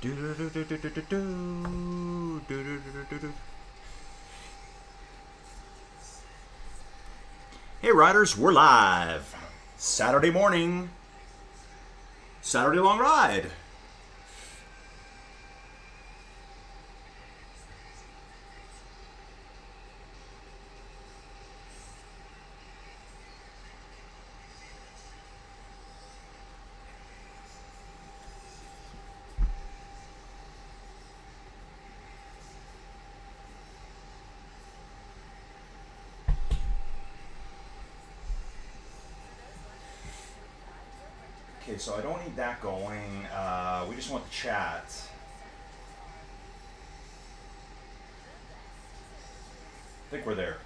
Hey riders, we're live. Saturday morning. Saturday long ride. Okay, so I don't need that going. We just want the chat. I think we're there.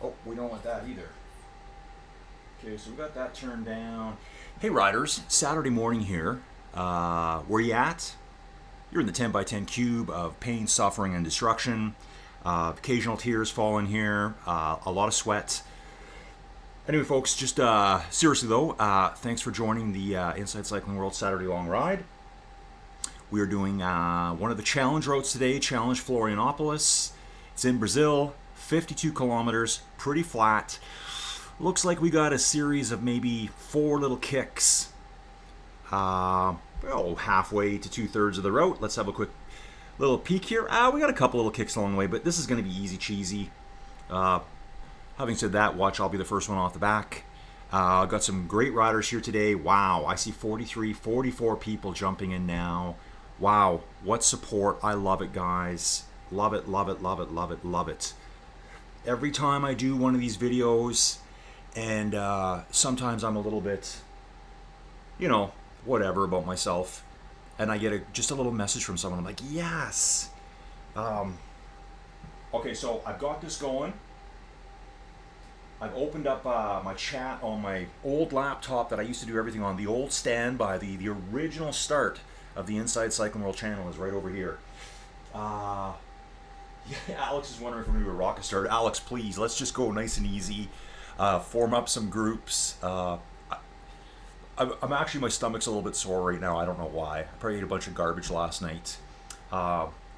Oh, we don't want that either. Okay, so we got that turned down. Hey riders, Saturday morning here. Where you at? You're in the 10 by 10 cube of pain, suffering, and destruction. Occasional tears fall in here. A lot of sweat. Anyway, folks, just seriously though, thanks for joining the Inside Cycling World Saturday Long Ride. We are doing one of the challenge routes today, Challenge Florianopolis. It's in Brazil, 52 kilometers, pretty flat. Looks like we got a series of maybe 4 little kicks. Halfway to 2/3 of the route. Let's have a quick little peek here. We got a couple little kicks along the way, but this is going to be easy cheesy. Having said that, watch, I'll be the first one off the back. Got some great riders here today. Wow, I see 43, 44 people jumping in now. Wow, what support. I love it, guys. Love it, love it, love it, love it, love it. Every time I do one of these videos, and sometimes I'm a little bit, whatever about myself, and I get just a little message from someone. I'm like, yes. Okay, so I've got this going. I've opened up my chat on my old laptop that I used to do everything on. The old standby, the original start of the Inside Cycling World channel is right over here. Yeah, Alex is wondering if we're going to do a rocket start. Alex, please, let's just go nice and easy. Form up some groups. I'm actually, my stomach's a little bit sore right now. I don't know why. I probably ate a bunch of garbage last night.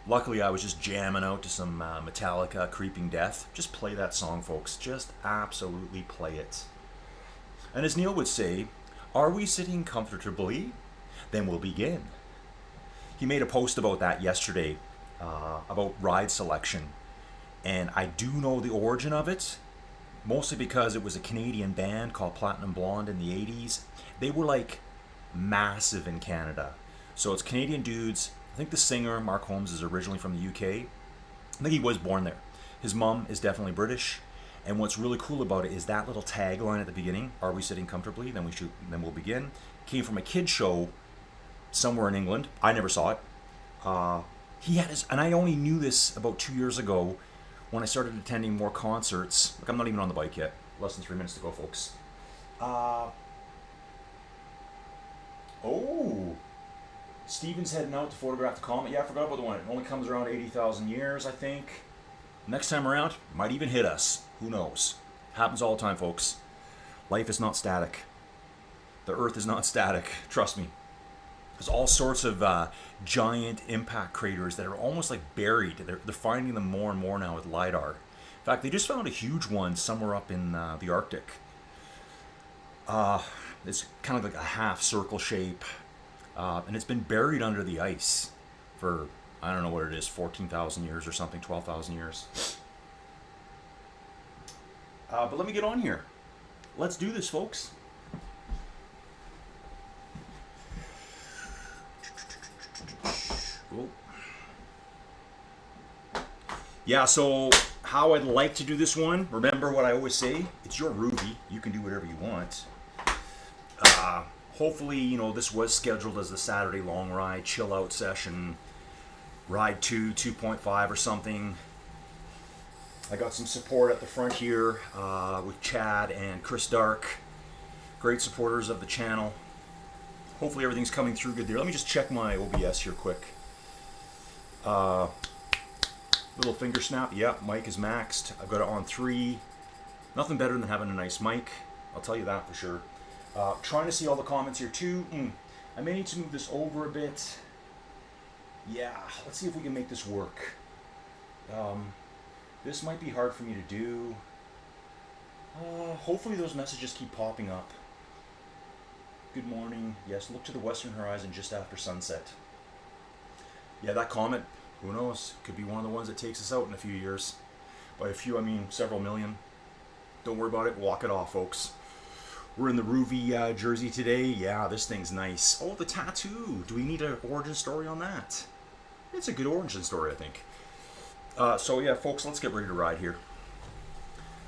Luckily, I was just jamming out to some Metallica, Creeping Death. Just play that song, folks. Just absolutely play it. And as Neil would say, are we sitting comfortably? Then we'll begin. He made a post about that yesterday, about ride selection. And I do know the origin of it, mostly because it was a Canadian band called Platinum Blonde in the 80s. They were like massive in Canada. So it's Canadian dudes. I think the singer, Mark Holmes, is originally from the UK. I think he was born there. His mom is definitely British. And what's really cool about it is that little tagline at the beginning, are we sitting comfortably? Then we'll begin. Came from a kid's show somewhere in England. I never saw it. He had his, and I only knew this about 2 years ago when I started attending more concerts. Look, I'm not even on the bike yet. Less than 3 minutes to go, folks. Steven's heading out to photograph the comet. Yeah, I forgot about the one. It only comes around 80,000 years, I think. Next time around, might even hit us. Who knows? Happens all the time, folks. Life is not static. The Earth is not static. Trust me. There's all sorts of giant impact craters that are almost like buried. They're finding them more and more now with LiDAR. In fact, they just found a huge one somewhere up in the Arctic. It's kind of like a half circle shape. And it's been buried under the ice for, I don't know what it is, 14,000 years or something, 12,000 years. But let me get on here. Let's do this, folks. Oh. Yeah, so how I'd like to do this one, remember what I always say, it's your Ruby. You can do whatever you want. Hopefully, this was scheduled as the Saturday long ride, chill out session, ride 2.5 or something. I got some support at the front here with Chad and Chris Dark, great supporters of the channel. Hopefully everything's coming through good there. Let me just check my OBS here quick. Little finger snap. Yep, mic is maxed. I've got it on 3. Nothing better than having a nice mic. I'll tell you that for sure. Trying to see all the comments here too. I may need to move this over a bit. Yeah, let's see if we can make this work. This might be hard for me to do. Hopefully those messages keep popping up. Good morning. Yes, look to the western horizon just after sunset. Yeah, that comment, who knows? Could be one of the ones that takes us out in a few years. By a few, I mean several million. Don't worry about it. Walk it off, folks. We're in the Ruby jersey today. Yeah, this thing's nice. Oh, the tattoo. Do we need an origin story on that? It's a good origin story, I think. So yeah, folks, let's get ready to ride here.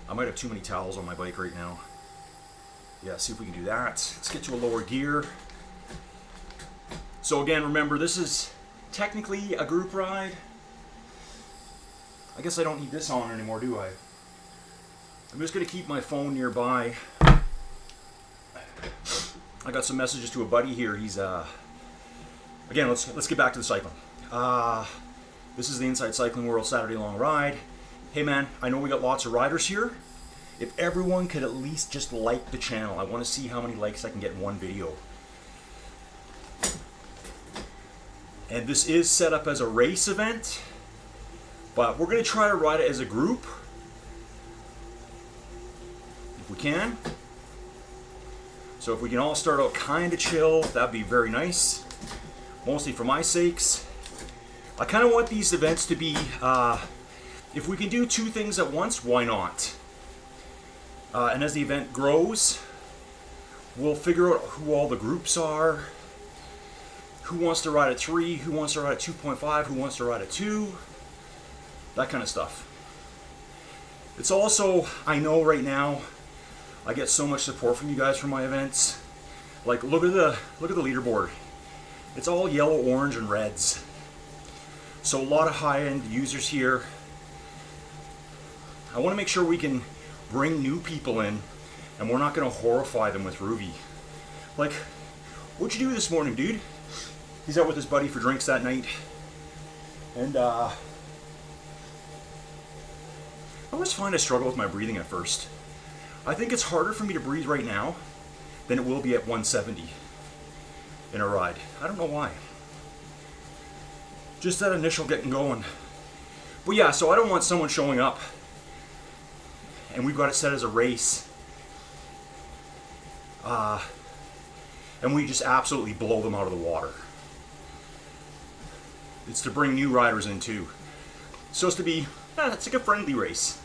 I might have too many towels on my bike right now. Yeah, see if we can do that. Let's get to a lower gear. So again, remember, this is technically a group ride. I guess I don't need this on anymore, do I? I'm just going to keep my phone nearby. I got some messages to a buddy here. He's again, let's get back to the cycling. This is the Inside Cycling World Saturday Long Ride. Hey man, I know we got lots of riders here. If everyone could at least just like the channel, I want to see how many likes I can get in one video. And this is set up as a race event, but we're going to try to ride it as a group if we can. So if we can all start out kind of chill, that'd be very nice. Mostly for my sakes. I kind of want these events to be, if we can do two things at once, why not? And as the event grows, we'll figure out who all the groups are, who wants to ride at 3, who wants to ride at 2.5, who wants to ride at 2, that kind of stuff. It's also, I know right now, I get so much support from you guys for my events. Like, look at the leaderboard. It's all yellow, orange, and reds. So a lot of high-end users here. I want to make sure we can bring new people in, and we're not going to horrify them with Ruby. Like, what'd you do this morning, dude? He's out with his buddy for drinks that night. And, I always find I struggle with my breathing at first. I think it's harder for me to breathe right now than it will be at 170 in a ride. I don't know why. Just that initial getting going. But yeah, so I don't want someone showing up and we've got it set as a race. And we just absolutely blow them out of the water. It's to bring new riders in too. So it's to be, it's like a friendly race.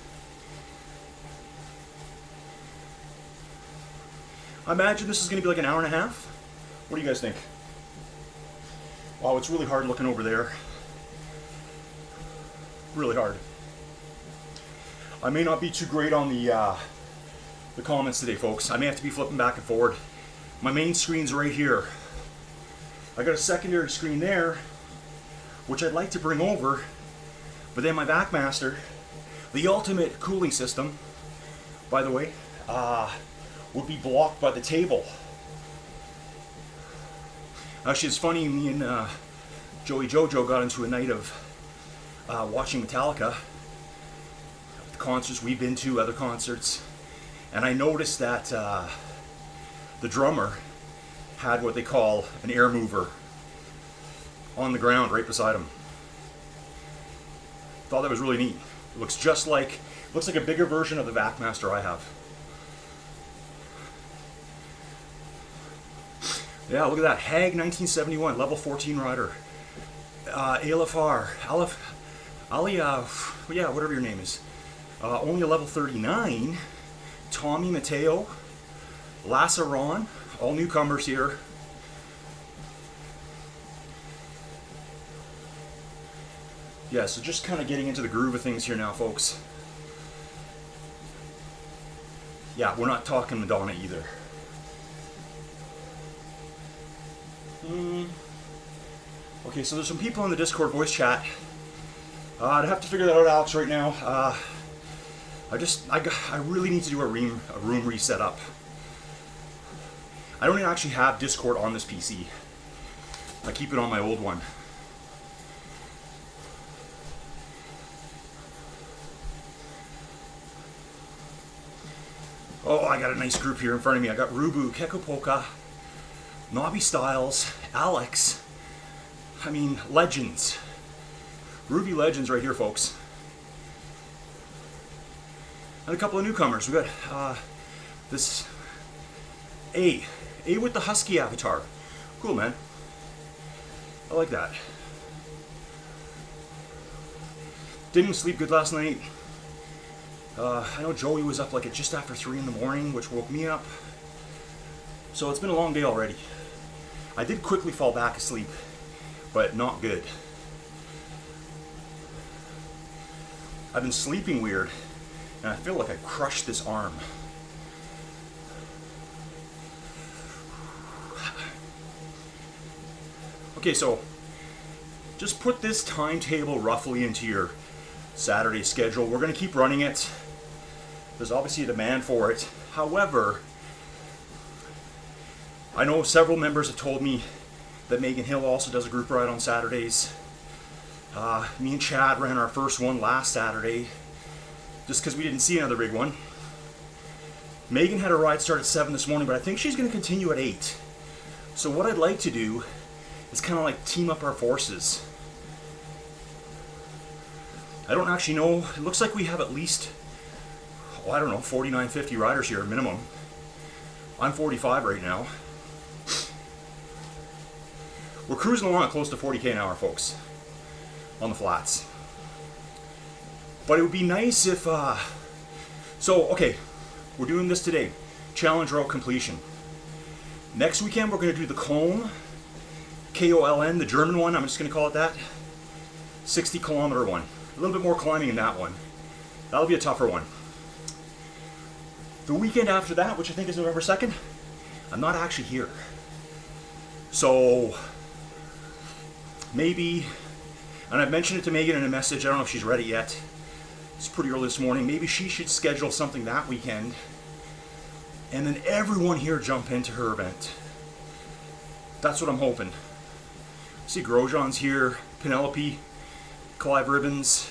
I imagine this is going to be like an hour and a half. What do you guys think? Wow, it's really hard looking over there. Really hard. I may not be too great on the comments today, folks. I may have to be flipping back and forward. My main screen's right here. I got a secondary screen there, which I'd like to bring over, but then my Backmaster, the ultimate cooling system, by the way, would be blocked by the table. Actually, it's funny, me and Joey Jojo got into a night of watching Metallica, the concerts we've been to, other concerts, and I noticed that the drummer had what they call an air mover on the ground right beside him. Thought that was really neat. It looks just like, looks like a bigger version of the Backmaster I have. Yeah, look at that. Hag 1971, level 14 rider. Alia, yeah, whatever your name is. Only a level 39. Tommy Mateo. Lassaron. All newcomers here. Yeah, so just kind of getting into the groove of things here now, folks. Yeah, we're not talking Madonna either. Okay, so there's some people in the Discord voice chat. I'd have to figure that out, Alex, right now. I really need to do a room reset up. I don't even actually have Discord on this PC. I keep it on my old one. Oh, I got a nice group here in front of me. I got Rubu, Kekopoka, Nobby Styles, Alex. I mean, legends. Ruby legends right here, folks. And a couple of newcomers. We got this A with the husky avatar. Cool, man. I like that. Didn't sleep good last night. I know Joey was up like at just after 3 in the morning, which woke me up. So it's been a long day already. I did quickly fall back asleep, but not good. I've been sleeping weird, and I feel like I crushed this arm. Okay, so just put this timetable roughly into your Saturday schedule. We're going to keep running it. There's obviously a demand for it. However, I know several members have told me that Megan Hill also does a group ride on Saturdays. Me and Chad ran our first one last Saturday just because we didn't see another big one. Megan had a ride start at 7 this morning, but I think she's going to continue at 8. So what I'd like to do is kind of like team up our forces. I don't actually know. It looks like we have at least, I don't know, 49, 50 riders here minimum. I'm 45 right now. We're cruising along at close to 40k an hour, folks, on the flats. But it would be nice if, so, okay, we're doing this today. Challenge route completion. Next weekend, we're going to do the Koln, Koln, the German one, I'm just going to call it that. 60-kilometer one. A little bit more climbing in that one. That'll be a tougher one. The weekend after that, which I think is November 2nd, I'm not actually here. So, maybe, and I've mentioned it to Megan in a message, I don't know if she's read it yet. It's pretty early this morning. Maybe she should schedule something that weekend, and then everyone here jump into her event. That's what I'm hoping. See, Grosjean's here, Penelope, Clive Ribbons,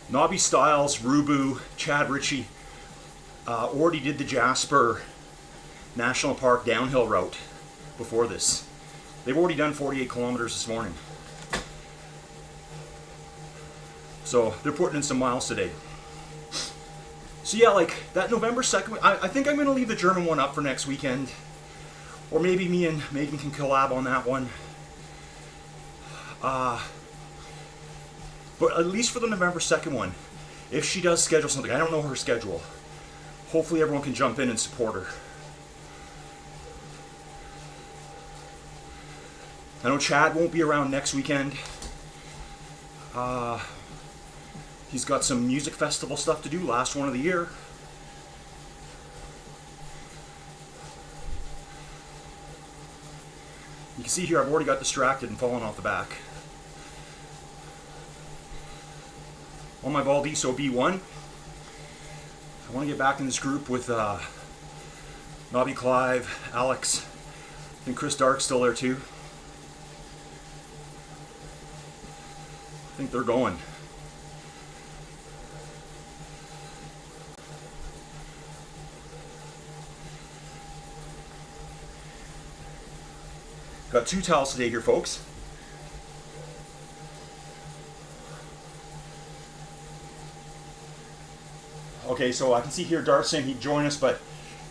Nobby Styles, Rubu, Chad Ritchie, already did the Jasper National Park downhill route before this. They've already done 48 kilometers this morning. So they're putting in some miles today. So yeah, like that November 2nd, I think I'm going to leave the German one up for next weekend. Or maybe me and Megan can collab on that one. But at least for the November 2nd one, if she does schedule something, I don't know her schedule. Hopefully everyone can jump in and support her. I know Chad won't be around next weekend. He's got some music festival stuff to do, last one of the year. You can see here I've already got distracted and fallen off the back. On my Valdiso B1. I want to get back in this group with Nobby, Clive, Alex, and Chris Dark's still there too. I think they're going. Got 2 towels today here, folks. Okay, so I can see here Darth saying he'd join us, but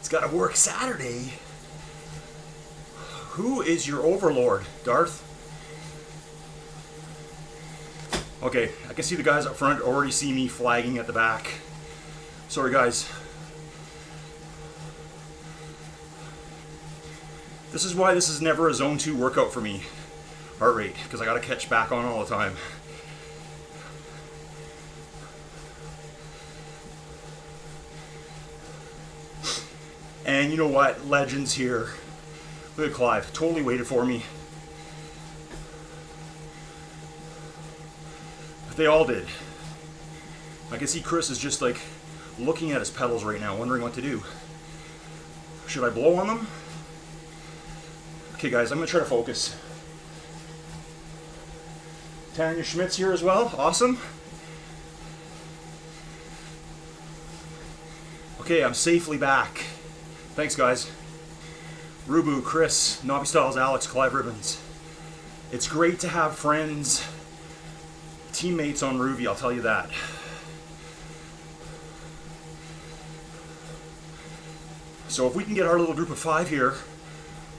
it's got to work Saturday. Who is your overlord, Darth? Okay, I can see the guys up front already see me flagging at the back. Sorry, guys. This is why this is never a zone 2 workout for me, heart rate, because I got to catch back on all the time. And you know what? Legends here. Look at Clive. Totally waited for me. But they all did. I can see Chris is just like looking at his pedals right now, wondering what to do. Should I blow on them? Okay, guys, I'm going to try to focus. Tanya Schmidt's here as well. Awesome. Okay, I'm safely back. Thanks, guys. Rubu, Chris, Nobby Styles, Alex, Clive Ribbons. It's great to have friends, teammates on Ruby, I'll tell you that. So if we can get our little group of 5 here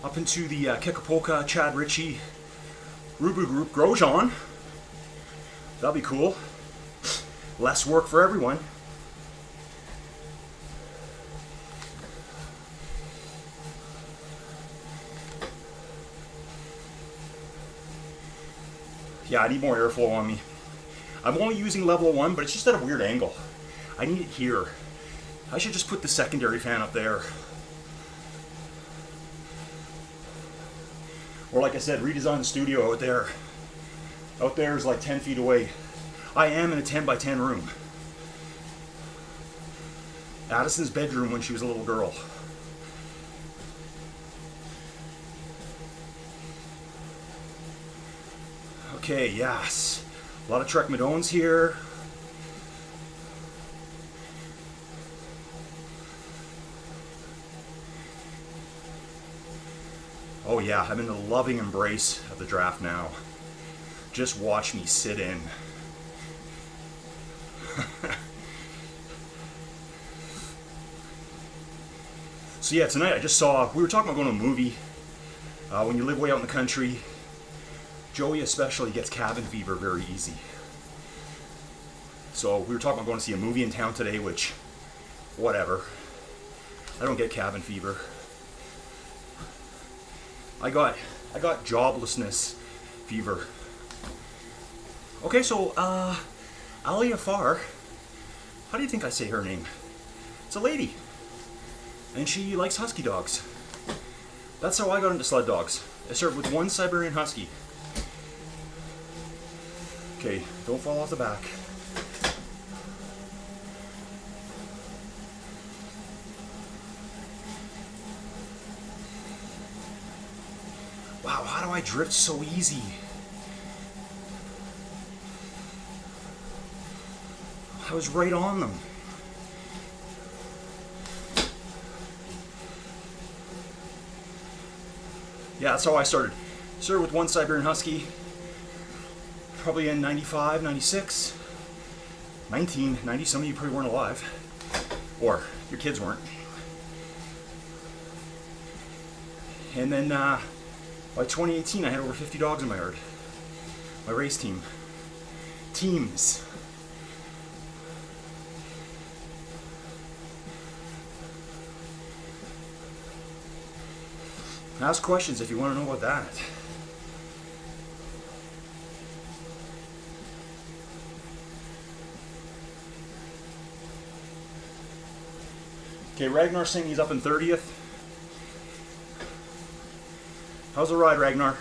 up into the Kekapoka, Chad Ritchie, Rubu group, Grosjean, that'll be cool. Less work for everyone. Yeah, I need more airflow on me. I'm only using level 1, but it's just at a weird angle. I need it here. I should just put the secondary fan up there. Or like I said, redesign the studio out there. Out there is like 10 feet away. I am in a 10 by 10 room. Addison's bedroom when she was a little girl. Okay, yes. A lot of Trek Madones here. Oh yeah, I'm in the loving embrace of the draft now. Just watch me sit in. So yeah, tonight I just saw, we were talking about going to a movie. When you live way out in the country, Joey especially gets cabin fever very easy. So we were talking about going to see a movie in town today, which, whatever. I don't get cabin fever. I got joblessness fever. Okay, so Ali Afar, how do you think I say her name? It's a lady, and she likes husky dogs. That's how I got into sled dogs. I started with one Siberian Husky. Okay, don't fall off the back. Wow, how do I drift so easy? I was right on them. Yeah, that's how I started. Started with one Siberian Husky, probably in 95, 96, 1990. Some of you probably weren't alive, or your kids weren't. And then by 2018, I had over 50 dogs in my yard. My race team. Teams. Ask questions if you want to know about that. Okay, Ragnar's saying he's up in 30th. How's the ride, Ragnar?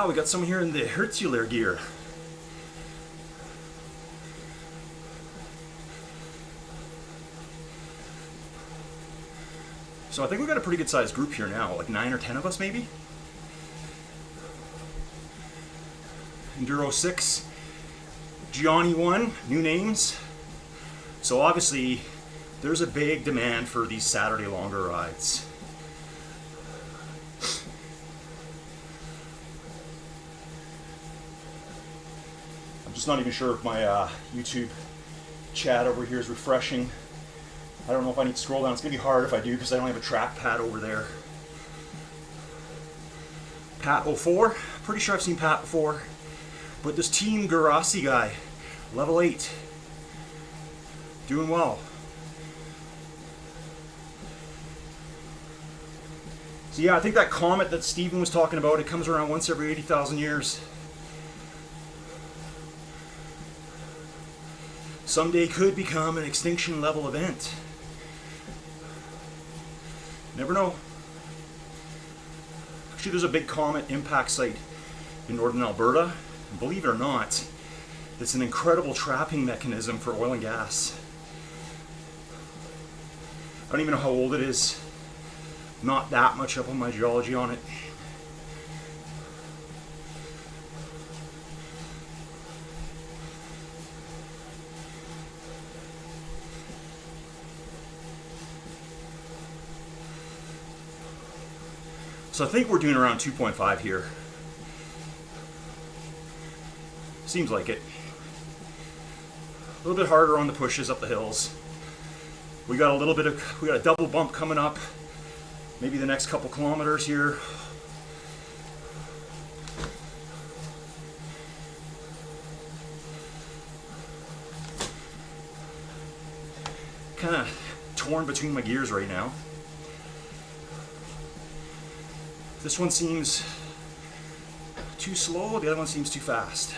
We got someone here in the Herzuler gear. So I think we've got a pretty good sized group here now, like 9 or 10 of us maybe. Enduro 6, Gianni 1, new names. So obviously there's a big demand for these Saturday longer rides. I'm just not even sure if my YouTube chat over here is refreshing. I don't know if I need to scroll down. It's going to be hard if I do because I don't have a trackpad over there. Pat 04. Pretty sure I've seen Pat before. But this Team Garasi guy, level 8. Doing well. So yeah, I think that comet that Steven was talking about, it comes around once every 80,000 years. Someday could become an extinction level event. Never know. Actually, there's a big comet impact site in northern Alberta. And believe it or not, it's an incredible trapping mechanism for oil and gas. I don't even know how old it is. Not that much up on my geology on it. So I think we're doing around 2.5 here. Seems like it. A little bit harder on the pushes up the hills. We got a double bump coming up. Maybe the next couple kilometers here. Kind of torn between my gears right now. This one seems too slow, the other one seems too fast.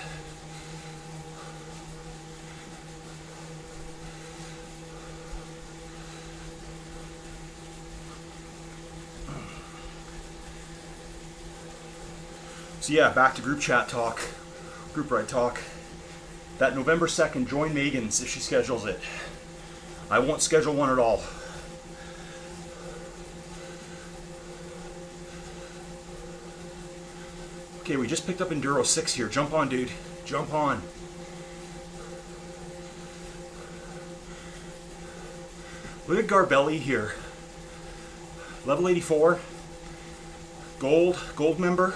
So yeah, back to group chat talk, group ride talk. That November 2nd, join Megan's if she schedules it. I won't schedule one at all. Okay, we just picked up Enduro 6 here. Jump on, dude. Jump on. Look at Garbelli here. Level 84. Gold member.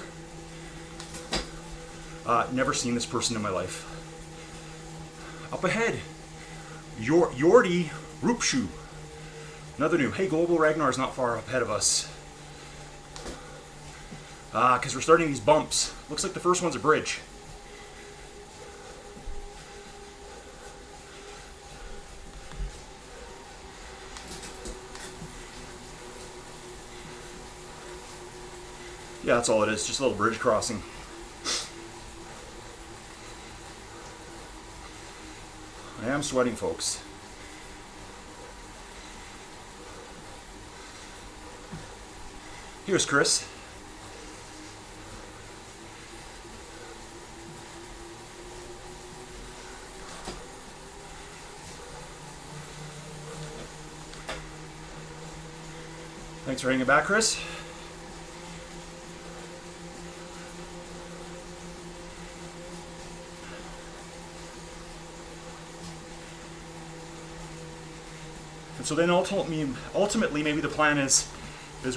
Never seen this person in my life. Up ahead, Yordi Rupshu. Another new. Hey, Global Ragnar's not far ahead of us. Because we're starting these bumps. Looks like the first one's a bridge. Yeah, that's all it is. Just a little bridge crossing. I am sweating, folks. Here's Chris. Thanks for hanging back, Chris. And so then ultimately maybe the plan is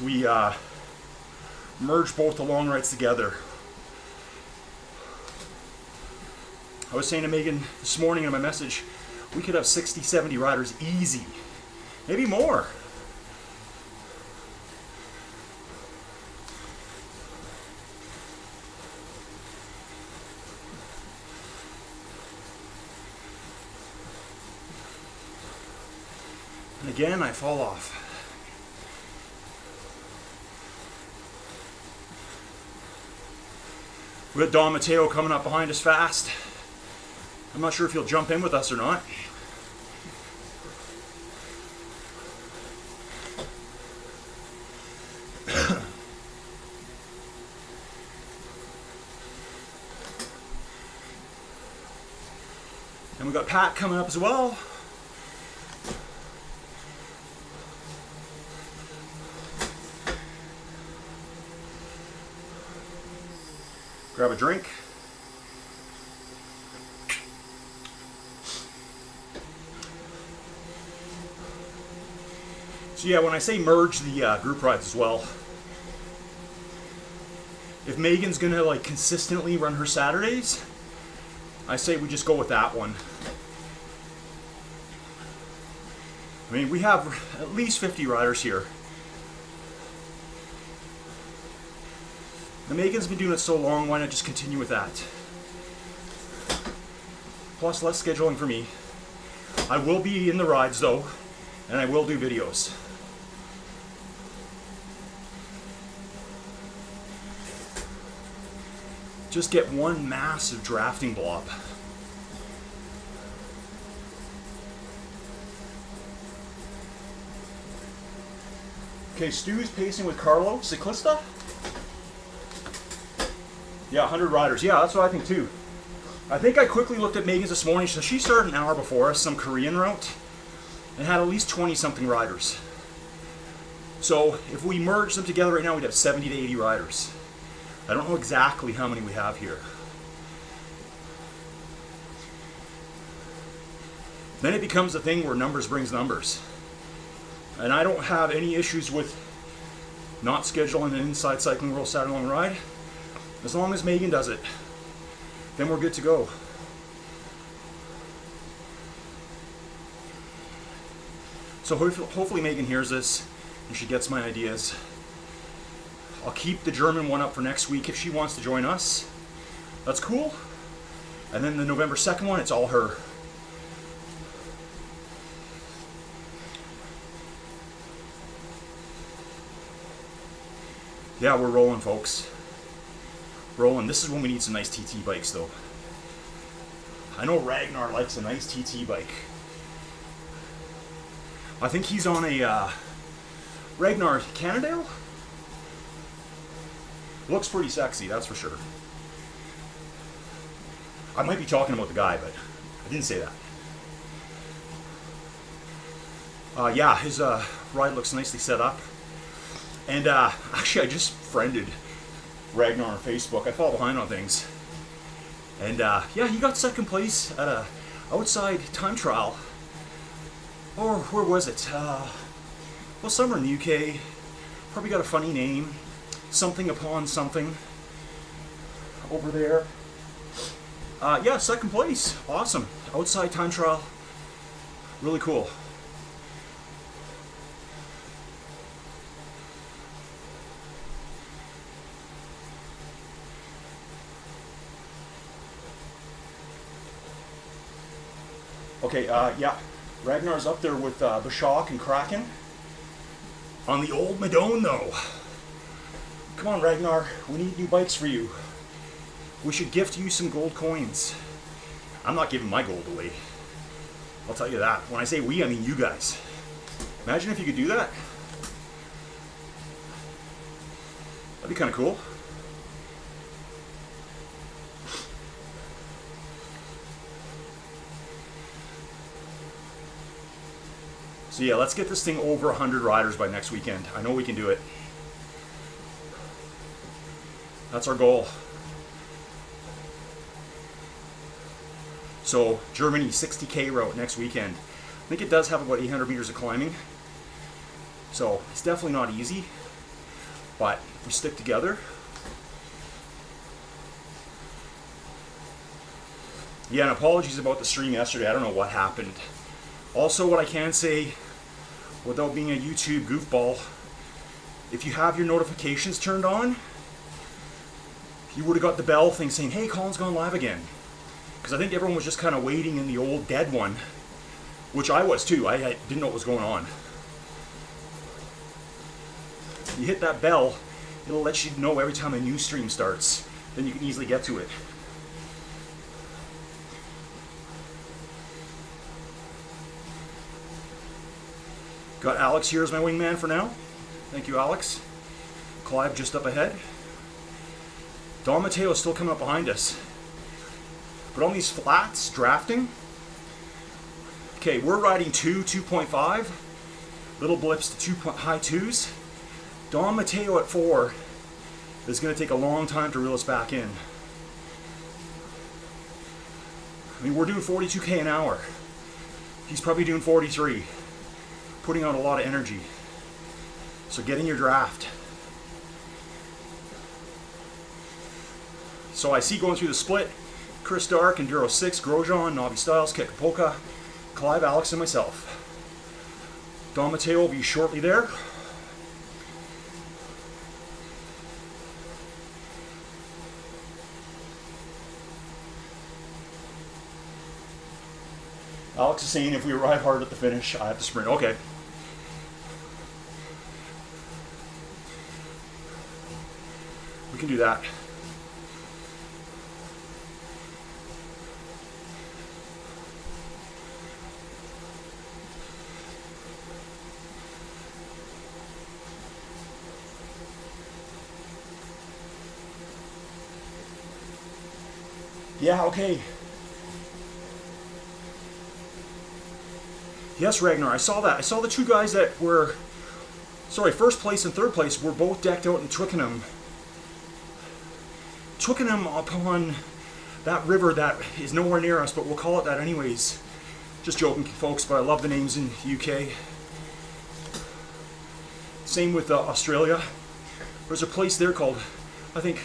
we merge both the long rides together. I was saying to Megan this morning in my message, we could have 60, 70 riders easy. Maybe more. And again, I fall off. We got Don Mateo coming up behind us fast. I'm not sure if he'll jump in with us or not. And we got Pat coming up as well. Grab a drink. So yeah, when I say merge the group rides as well, if Megan's gonna like consistently run her Saturdays, I say we just go with that one. I mean, we have at least 50 riders here. And Megan's been doing it so long, why not just continue with that? Plus less scheduling for me. I will be in the rides though, and I will do videos. Just get one massive drafting blob. Okay, Stu's pacing with Carlo Ciclista. Yeah, 100 riders. Yeah, that's what I think too. I think I quickly looked at Megan's this morning. So she started an hour before us, some Korean route, and had at least 20-something riders. So if we merge them together right now, we'd have 70 to 80 riders. I don't know exactly how many we have here. Then it becomes a thing where numbers brings numbers. And I don't have any issues with Not scheduling an Inside Cycling World Saturday Long Ride. As long as Megan does it, then we're good to go. So hopefully Megan hears this and she gets my ideas. I'll keep the German one up for next week if she wants to join us. That's cool. And then the November 2nd one, it's all her. Yeah, we're rolling, folks. Rolling. This is when we need some nice TT bikes, though. I know Ragnar likes a nice TT bike. I think he's on a Ragnar Cannondale. Looks pretty sexy, that's for sure. I might be talking about the guy, but I didn't say that. Yeah, his ride looks nicely set up. And actually, I just friended Ragnar on Facebook. I fall behind on things. And yeah, he got second place at a outside time trial. Or where was it? Well, somewhere in the UK. Probably got a funny name. Something upon something. Over there. Yeah, second place. Awesome. Outside time trial. Really cool. Okay, yeah. Ragnar's up there with Bashak and Kraken. On the old Madone, though. Come on, Ragnar. We need new bikes for you. We should gift you some gold coins. I'm not giving my gold away. I'll tell you that. When I say we, I mean you guys. Imagine if you could do that. That'd be kind of cool. So yeah, let's get this thing over 100 riders by next weekend. I know we can do it. That's our goal. So Germany 60K route next weekend. I think it does have about 800 meters of climbing. So it's definitely not easy, but if we stick together. Yeah, and apologies about the stream yesterday. I don't know what happened. Also, what I can say, without being a YouTube goofball, if you have your notifications turned on, you would have got the bell thing saying, hey, Colin's gone live again. Because I think everyone was just kind of waiting in the old dead one, which I was too. I didn't know what was going on. You hit that bell, it'll let you know every time a new stream starts. Then you can easily get to it. Got Alex here as my wingman for now. Thank you, Alex. Clive just up ahead. Don Matteo is still coming up behind us. But on these flats, drafting. Okay, we're riding 2.5. Little blips to high 2s. Don Matteo at 4 is going to take a long time to reel us back in. I mean, we're doing 42k an hour. He's probably doing 43. Putting out a lot of energy. So get in your draft. So I see going through the split, Chris Dark, Enduro 6, Grosjean, Navi Styles, Kekapolka, Clive, Alex, and myself. Don Matteo will be shortly there. Alex is saying if we arrive hard at the finish, I have to sprint. Okay. We can do that. Yeah, okay. Yes, Ragnar, I saw that. I saw the two guys that were, first place and third place were both decked out in Twickenham. Twickenham upon that river that is nowhere near us, but we'll call it that anyways. Just joking, folks, but I love the names in the UK. Same with Australia. There's a place there called, I think,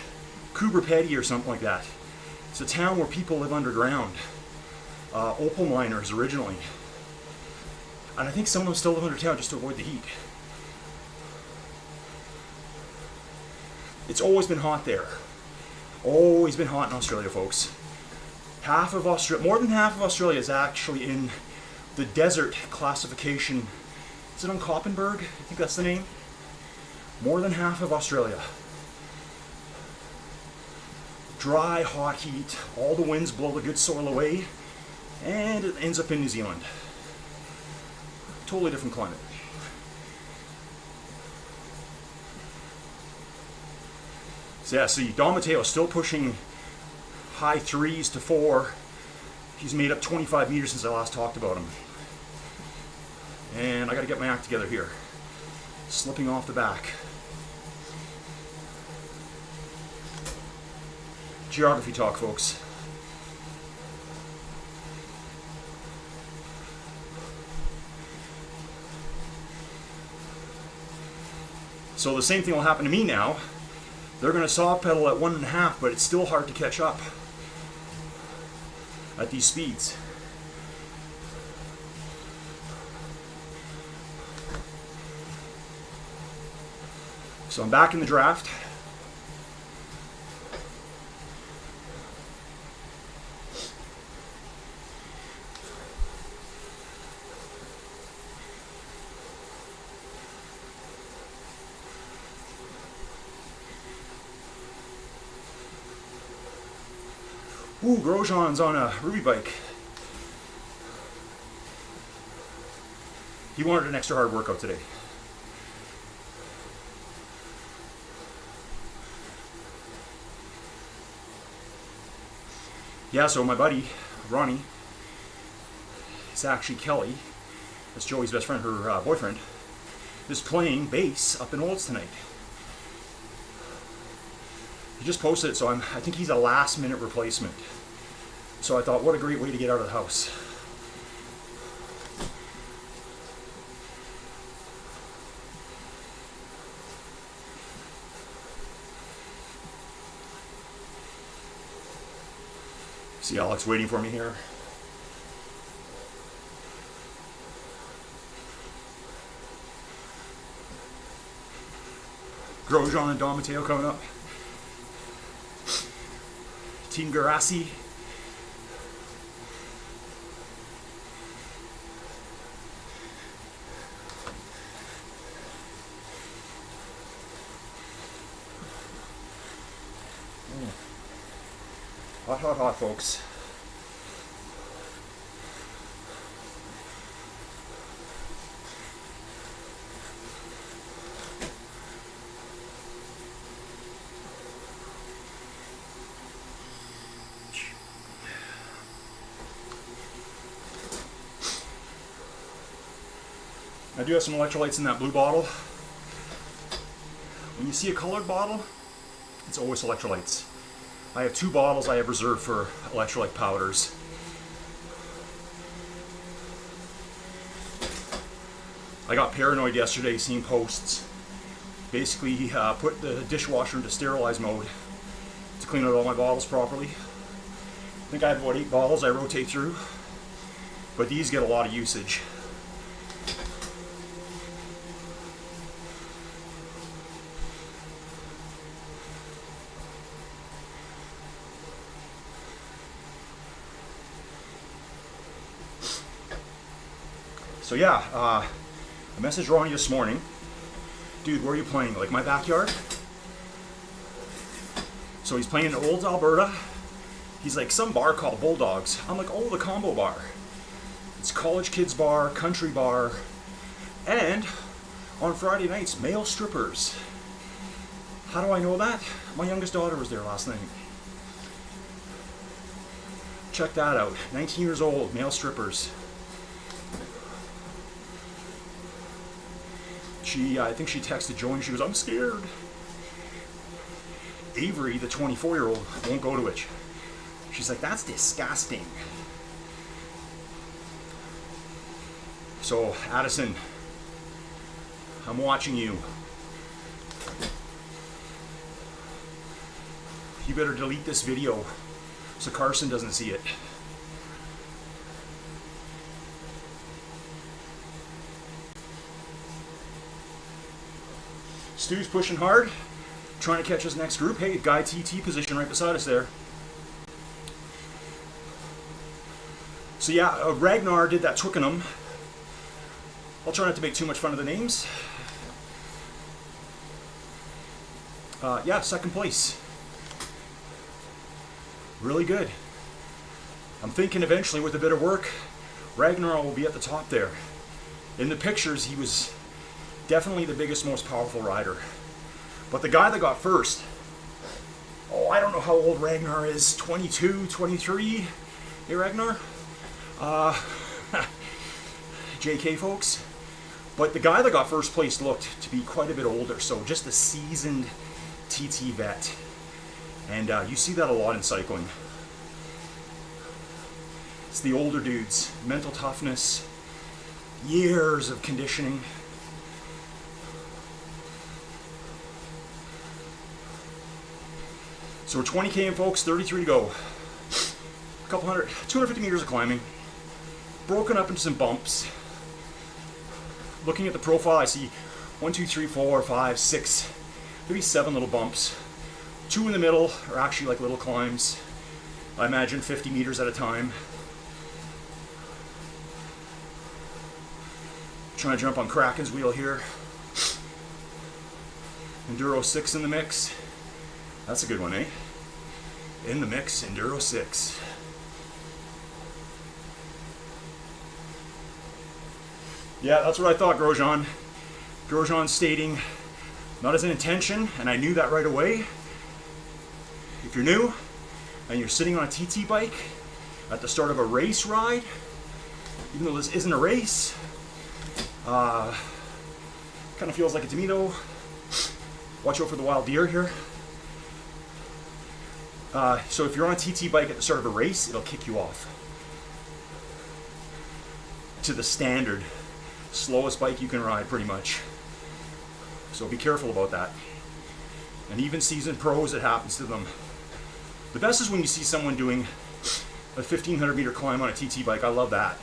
Coober Pedy or something like that. It's a town where people live underground. Opal miners originally. And I think some of them still live under town just to avoid the heat. It's always been hot there. Always been hot in Australia, folks. More than half of Australia is actually in the desert classification. Is it on Koppenberg? I think that's the name. More than half of Australia. Dry, hot heat. All the winds blow the good soil away. And it ends up in New Zealand. Totally different climate. So yeah, see, Don Mateo's still pushing high 3s to 4. He's made up 25 meters since I last talked about him. And I gotta get my act together here. Slipping off the back. Geography talk, folks. So the same thing will happen to me now. They're going to soft pedal at 1.5, but it's still hard to catch up at these speeds. So I'm back in the draft. Ooh, Grosjean's on a Ruby bike. He wanted an extra hard workout today. Yeah, so my buddy, Ronnie, it's actually Kelly, that's Joey's best friend, her boyfriend, is playing bass up in Olds tonight. He just posted it, so I think he's a last minute replacement. So I thought, what a great way to get out of the house. See Alex waiting for me here. Grosjean and Don Mateo coming up. Team Garassi. Hot, hot, hot, folks. I do have some electrolytes in that blue bottle. When you see a colored bottle, it's always electrolytes. I have 2 bottles I have reserved for electrolyte powders. I got paranoid yesterday seeing posts. Basically, he put the dishwasher into sterilize mode to clean out all my bottles properly. I think I have about 8 bottles I rotate through, but these get a lot of usage. So yeah, I messaged Ronnie this morning. Dude, where are you playing? Like my backyard? So he's playing in Olds, Alberta. He's like, some bar called Bulldogs. I'm like, oh, the combo bar. It's college kids bar, country bar, and on Friday nights, male strippers. How do I know that? My youngest daughter was there last night. Check that out. 19 years old, male strippers. I think she texted Joey and she goes, I'm scared. Avery, the 24-year-old, won't go to it. She's like, that's disgusting. So, Addison, I'm watching you. you better delete this video so Carson doesn't see it. Stu's pushing hard, trying to catch his next group. Hey, guy TT position right beside us there. So yeah, Ragnar did that Twickenham. I'll try not to make too much fun of the names. Yeah, second place. Really good. I'm thinking eventually with a bit of work, Ragnar will be at the top there. In the pictures, he was definitely the biggest, most powerful rider. But the guy that got first, oh, I don't know how old Ragnar is, 22, 23? Hey, Ragnar? JK, folks. But the guy that got first place looked to be quite a bit older, so just a seasoned TT vet. And you see that a lot in cycling. It's the older dudes, mental toughness, years of conditioning. So we're 20K in, folks, 33 to go. A couple hundred, 250 meters of climbing. Broken up into some bumps. Looking at the profile, I see 1, 2, 3, 4, 5, 6, maybe 7 little bumps. 2 in the middle are actually like little climbs. I imagine 50 meters at a time. Trying to jump on Kraken's wheel here. Enduro 6 in the mix. That's a good one, eh? In the mix, Enduro 6. Yeah, that's what I thought, Grosjean. Grosjean stating, not as an intention, and I knew that right away. If you're new, and you're sitting on a TT bike at the start of a race ride, even though this isn't a race, kind of feels like it to me though. Watch out for the wild deer here. So if you're on a TT bike at the start of a race, it'll kick you off to the standard slowest bike you can ride, pretty much. So be careful about that. And even seasoned pros, it happens to them. The best is when you see someone doing a 1,500 meter climb on a TT bike. I love that.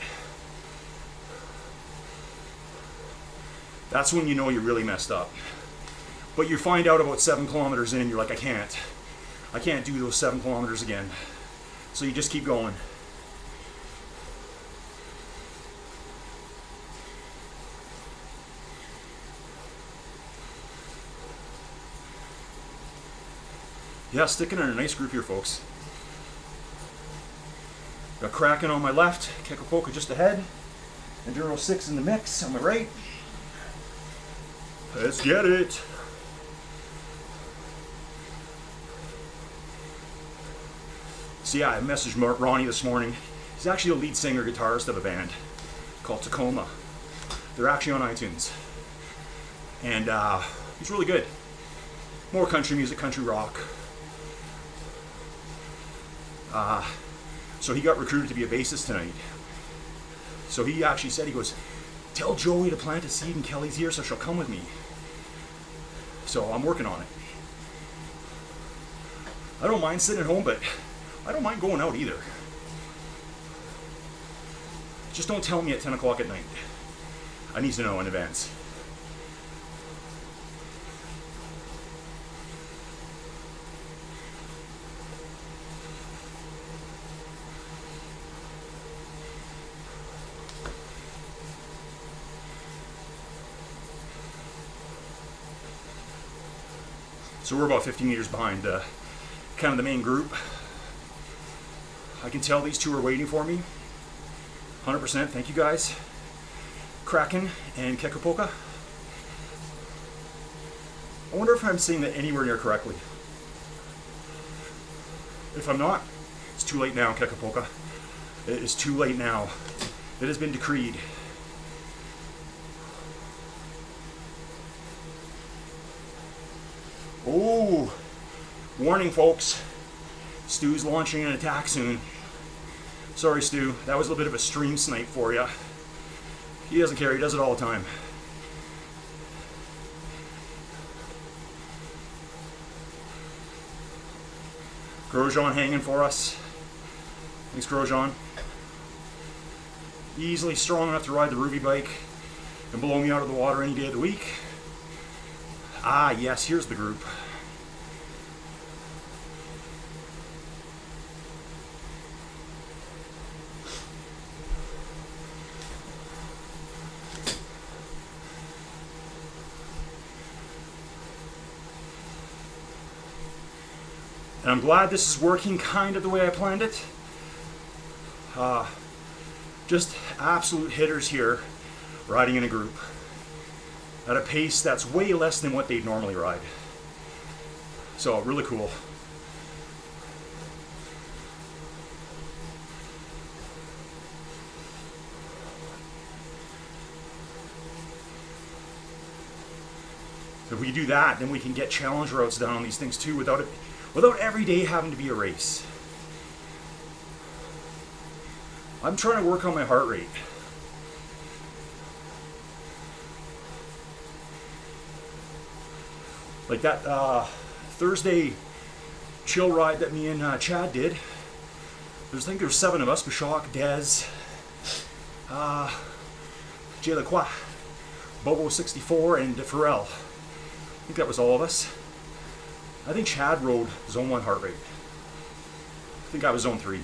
That's when you know you really messed up. But you find out about 7 kilometers in and you're like, I can't do those 7 kilometers again. So you just keep going. Yeah, sticking in a nice group here, folks. Got Kraken on my left, Kekapoka just ahead, Enduro 6 in the mix on my right. Let's get it. So yeah, I messaged Ronnie this morning. He's actually the lead singer, guitarist of a band called Tacoma. They're actually on iTunes. And he's really good. More country music, country rock. So he got recruited to be a bassist tonight. So he actually said, he goes, tell Joey to plant a seed in Kelly's ear so she'll come with me. So I'm working on it. I don't mind sitting at home, but I don't mind going out either. Just don't tell me at 10 o'clock at night. I need to know in advance. So we're about 50 meters behind kind of the main group. I can tell these two are waiting for me. 100%, thank you guys. Kraken and Kekapoka. I wonder if I'm saying that anywhere near correctly. If I'm not, it's too late now, Kekapoka. It is too late now. It has been decreed. Oh, warning, folks. Stu's launching an attack soon. Sorry, Stu. That was a little bit of a stream snipe for you. He doesn't care. He does it all the time. Grosjean hanging for us. Thanks, Grosjean. Easily strong enough to ride the Ruby bike and blow me out of the water any day of the week. Ah, yes, here's the group. And I'm glad this is working kind of the way I planned it. Just absolute hitters here, riding in a group at a pace that's way less than what they'd normally ride. So really cool. So if we do that, then we can get challenge routes down on these things too without every day having to be a race. I'm trying to work on my heart rate. Like that Thursday chill ride that me and Chad did. I think there's 7 of us: Bashak, Dez, Jay Lacroix, Bobo64, and Pharrell. I think that was all of us. I think Chad rode zone 1 heart rate. I think I was zone 3.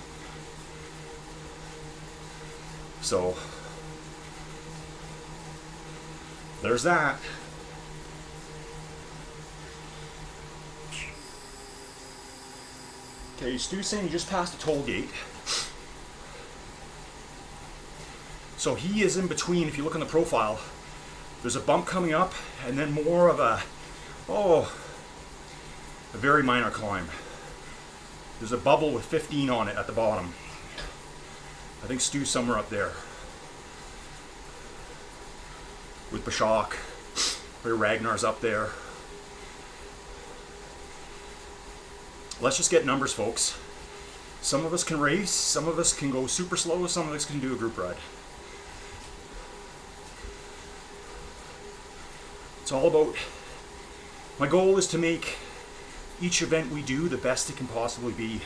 So, there's that. Okay, Stu's saying he just passed a toll gate. So he is in between. If you look on the profile, there's a bump coming up and then more of a very minor climb. There's a bubble with 15 on it at the bottom. I think Stu's somewhere up there with Bashak, where Ragnar's up there. Let's just get numbers, folks. Some of us can race, some of us can go super slow, some of us can do a group ride. It's all about, my goal is to make each event we do the best it can possibly be.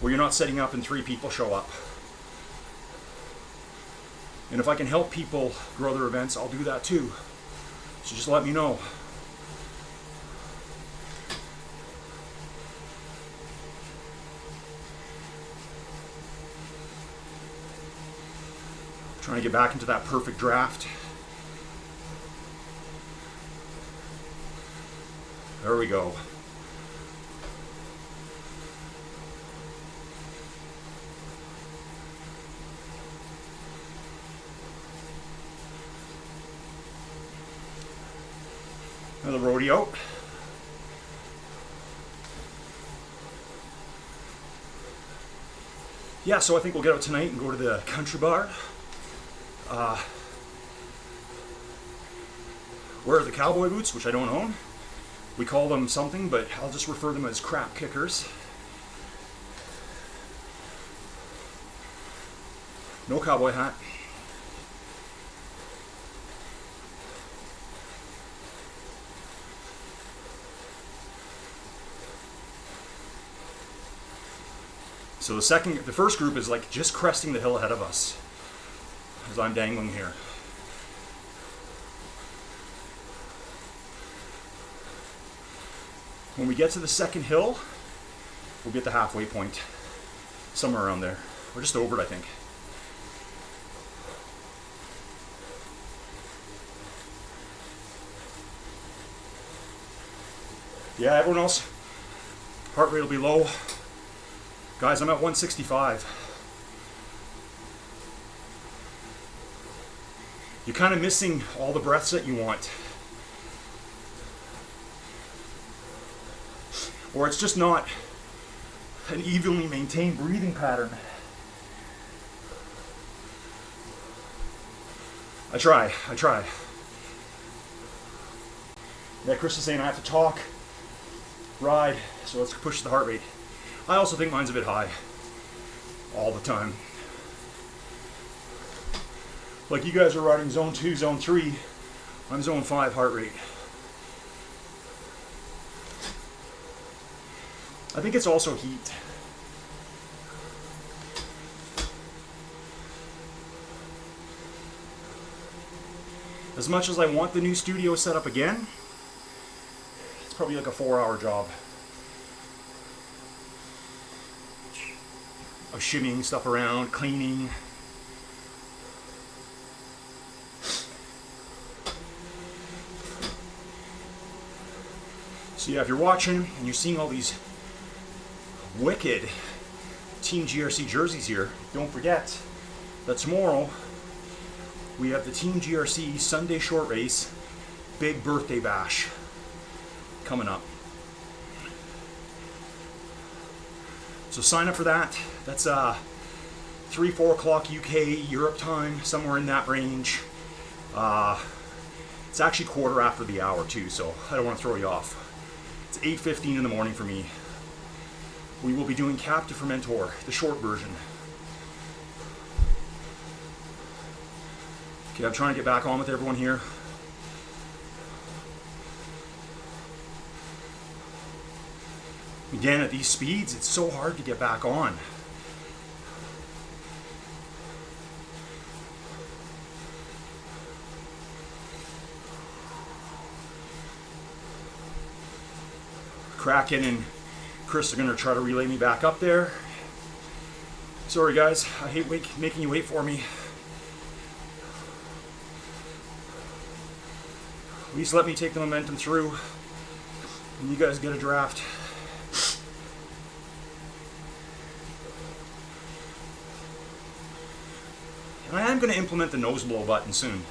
Where you're not setting up and 3 people show up. And if I can help people grow their events, I'll do that too. So just let me know. Trying to get back into that perfect draft. There we go. Another rodeo. Yeah, so I think we'll get out tonight and go to the country bar. Wear the cowboy boots, which I don't own. We call them something, but I'll just refer them as crap kickers. No cowboy hat. So the first group is like just cresting the hill ahead of us as I'm dangling here. When we get to the second hill, we'll be at the halfway point, somewhere around there. We're just over it, I think. Yeah, everyone else, heart rate will be low. Guys, I'm at 165. You're kind of missing all the breaths that you want. Or it's just not an evenly maintained breathing pattern. I try. Yeah, Chris is saying I have to talk, ride, so let's push the heart rate. I also think mine's a bit high all the time. Like you guys are riding zone 2, zone 3, I'm zone 5 heart rate. I think it's also heat. As much as I want the new studio set up again, it's probably like a 4-hour job of shimmying stuff around, cleaning. So yeah, if you're watching and you're seeing all these wicked Team GRC jerseys here, don't forget that tomorrow we have the Team GRC Sunday short race big birthday bash coming up. So sign up for that. That's 3, 4 o'clock UK, Europe time, somewhere in that range. It's actually quarter after the hour too, so I don't want to throw you off. It's 8:15 in the morning for me. We will be doing Captive Fermentor, the short version. Okay, I'm trying to get back on with everyone here. Again, at these speeds, it's so hard to get back on. Kraken and Chris are going to try to relay me back up there. Sorry guys, I hate making you wait for me. At least let me take the momentum through and you guys get a draft. And I am going to implement the nose blow button soon.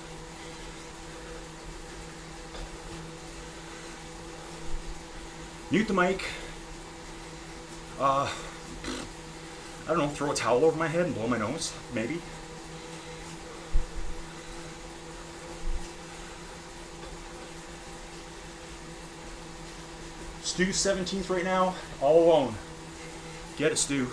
Mute the mic. I don't know, throw a towel over my head and blow my nose, maybe. Stu's 17th right now, all alone. Get it, Stu.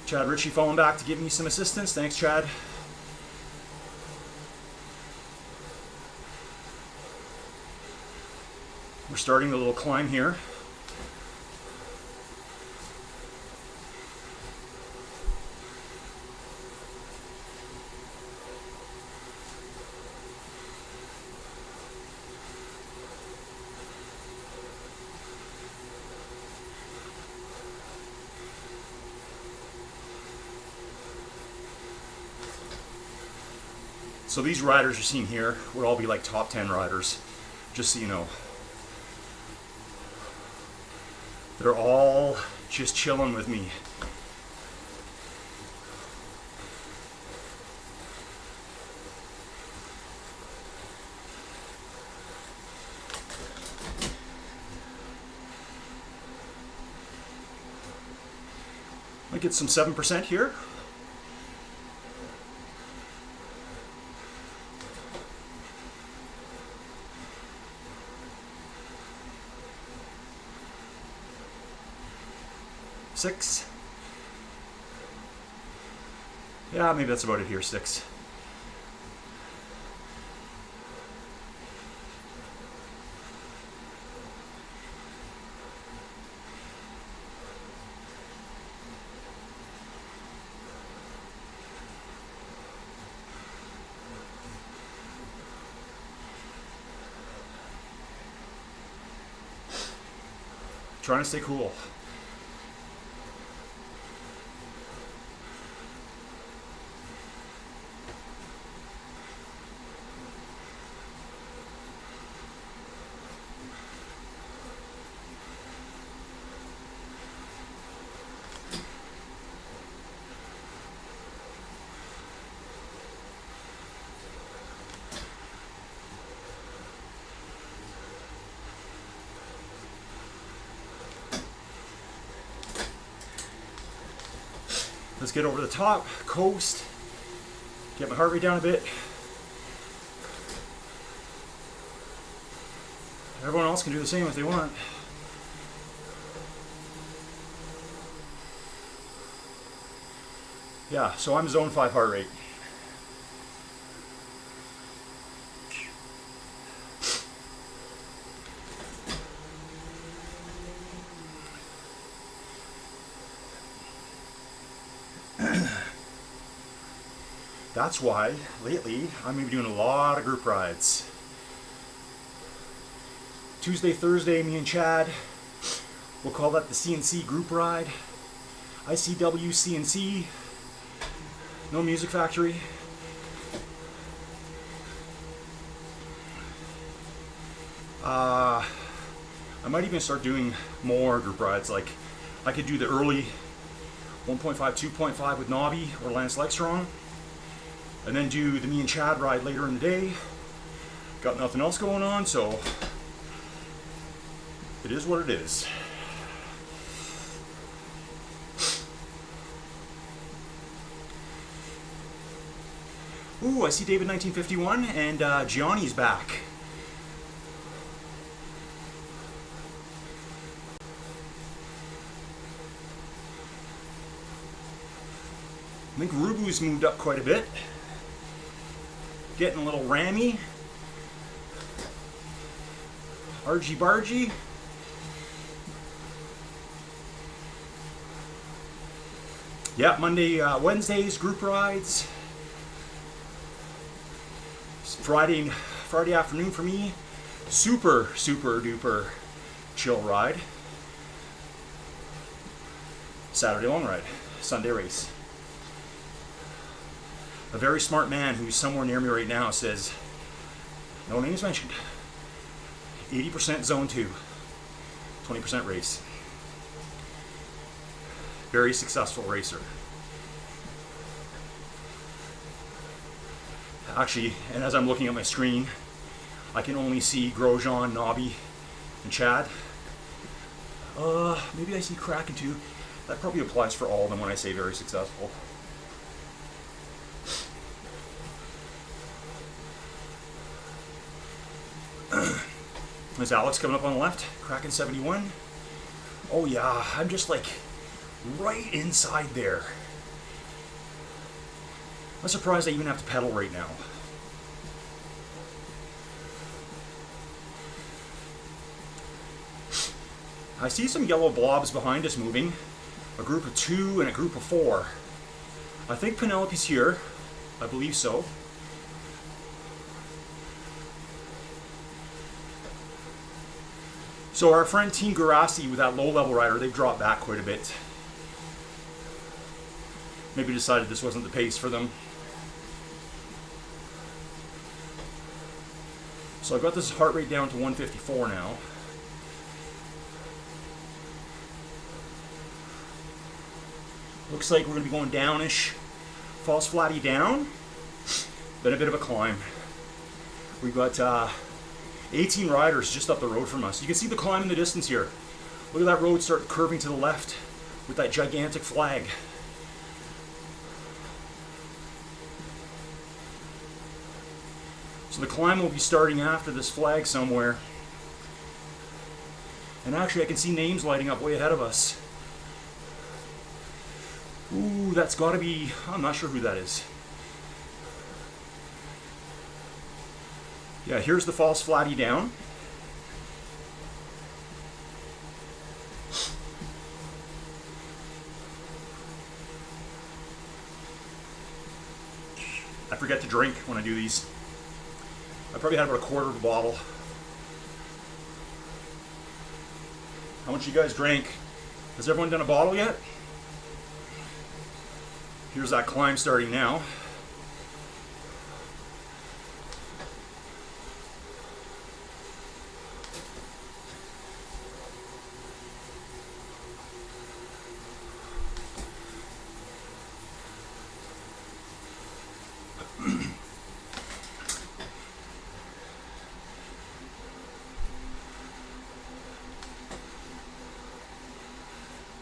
Chad Ritchie falling back to give me some assistance. Thanks, Chad. We're starting the little climb here. So these riders you're seeing here would all be like top 10 riders, just so you know. They're all just chilling with me. Might get some 7% here. Six. Yeah, maybe that's about it here, 6. Trying to stay cool. Let's get over the top, coast, get my heart rate down a bit. Everyone else can do the same if they want. Yeah, so I'm zone 5 heart rate. That's why lately I'm going to be doing a lot of group rides. Tuesday, Thursday, me and Chad, we'll call that the CNC group ride. ICW CNC, no Music Factory. I might even start doing more group rides. Like, I could do the early 1.5, 2.5 with Nobby or Lance Legstrong, and then do the me and Chad ride later in the day. Got nothing else going on, so it is what it is. Ooh, I see David 1951 and Gianni's back. I think Rubu's moved up quite a bit. Getting a little rammy. Argy bargy. Yeah, Wednesdays, group rides. Friday afternoon for me, super duper chill ride. Saturday long ride, Sunday race. A very smart man who's somewhere near me right now says, no names mentioned, 80% zone 2, 20% race. Very successful racer. Actually, and as I'm looking at my screen, I can only see Grosjean, Nobby, and Chad. Maybe I see Kraken too. That probably applies for all of them when I say very successful. There's Alex coming up on the left, Kraken 71. Oh yeah, I'm just like right inside there. I'm surprised I even have to pedal right now. I see some yellow blobs behind us moving. A group of 2 and a group of 4. I think Penelope's here. I believe so. So our friend Team Garassi with that low-level rider, they've dropped back quite a bit. Maybe decided this wasn't the pace for them. So I've got this heart rate down to 154 now. Looks like we're going to be going downish. Falls flatty down. Then a bit of a climb. We've got 18 riders just up the road from us. You can see the climb in the distance here. Look at that road start curving to the left with that gigantic flag. So the climb will be starting after this flag somewhere. And actually I can see names lighting up way ahead of us. Ooh, that's gotta be, I'm not sure who that is. Yeah, here's the false flatty down. I forget to drink when I do these. I probably had about a quarter of a bottle. How much you guys drank? Has everyone done a bottle yet? Here's that climb starting now.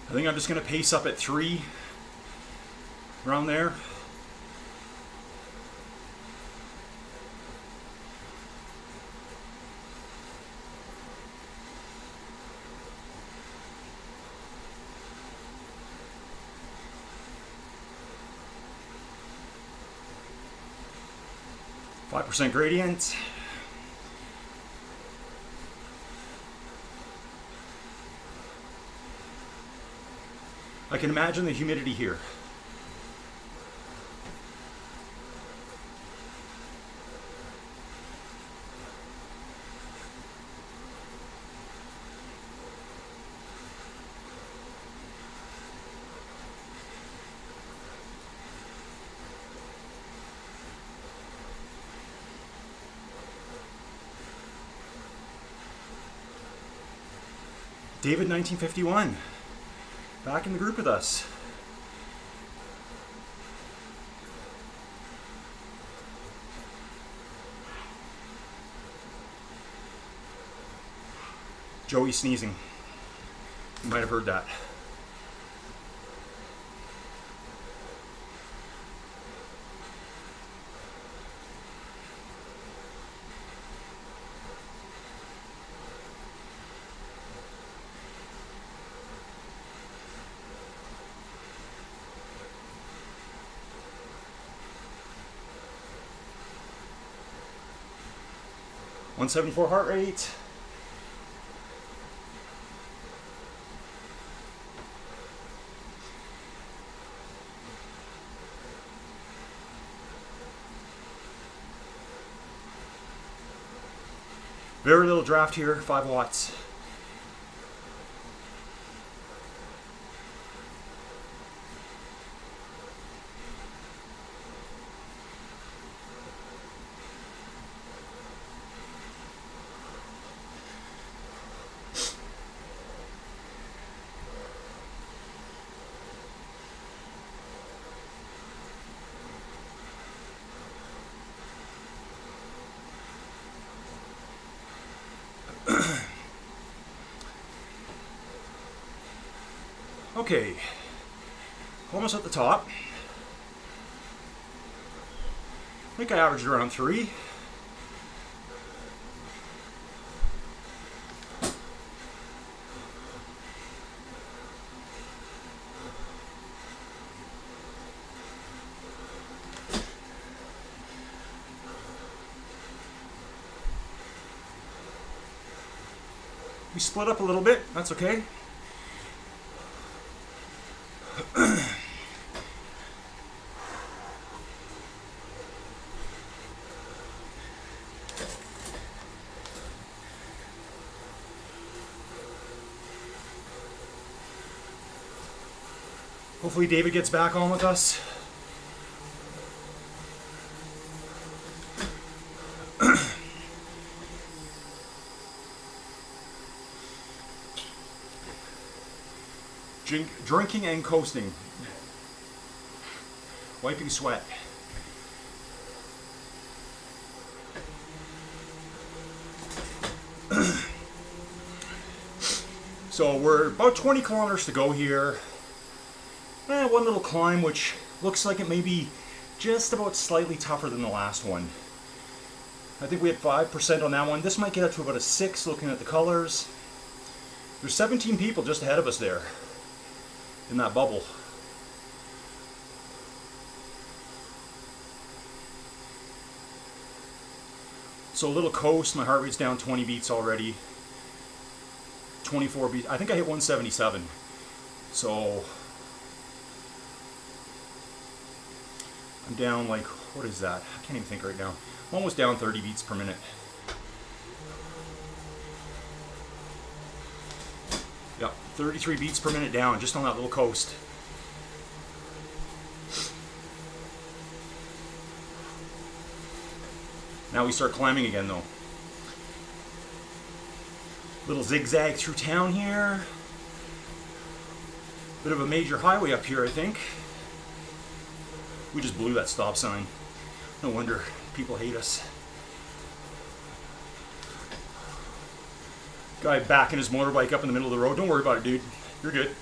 I think I'm just going to pace up at 3, around there. %5 gradient. I can imagine the humidity here. David 1951, back in the group with us. Joey sneezing. You might have heard that. .174 heart rate. Very little draft here, 5 watts. Okay, almost at the top. I think I averaged around 3. We split up a little bit, that's okay. Hopefully David gets back on with us. Drinking and coasting. Wiping sweat. So we're about 20 kilometers to go here. One little climb, which looks like it may be just about slightly tougher than the last one. I think we had 5% on that one. This might get up to about a 6 looking at the colors. There's 17 people just ahead of us there in that bubble. So a little coast, my heart rate's down 20 beats already. 24 beats, I think I hit 177. So I'm down like, what is that? I can't even think right now. I'm almost down 30 beats per minute. Yep, 33 beats per minute down just on that little coast. Now we start climbing again though. Little zigzag through town here. Bit of a major highway up here, I think. We just blew that stop sign. No wonder people hate us. Guy backing his motorbike up in the middle of the road. Don't worry about it, dude. You're good.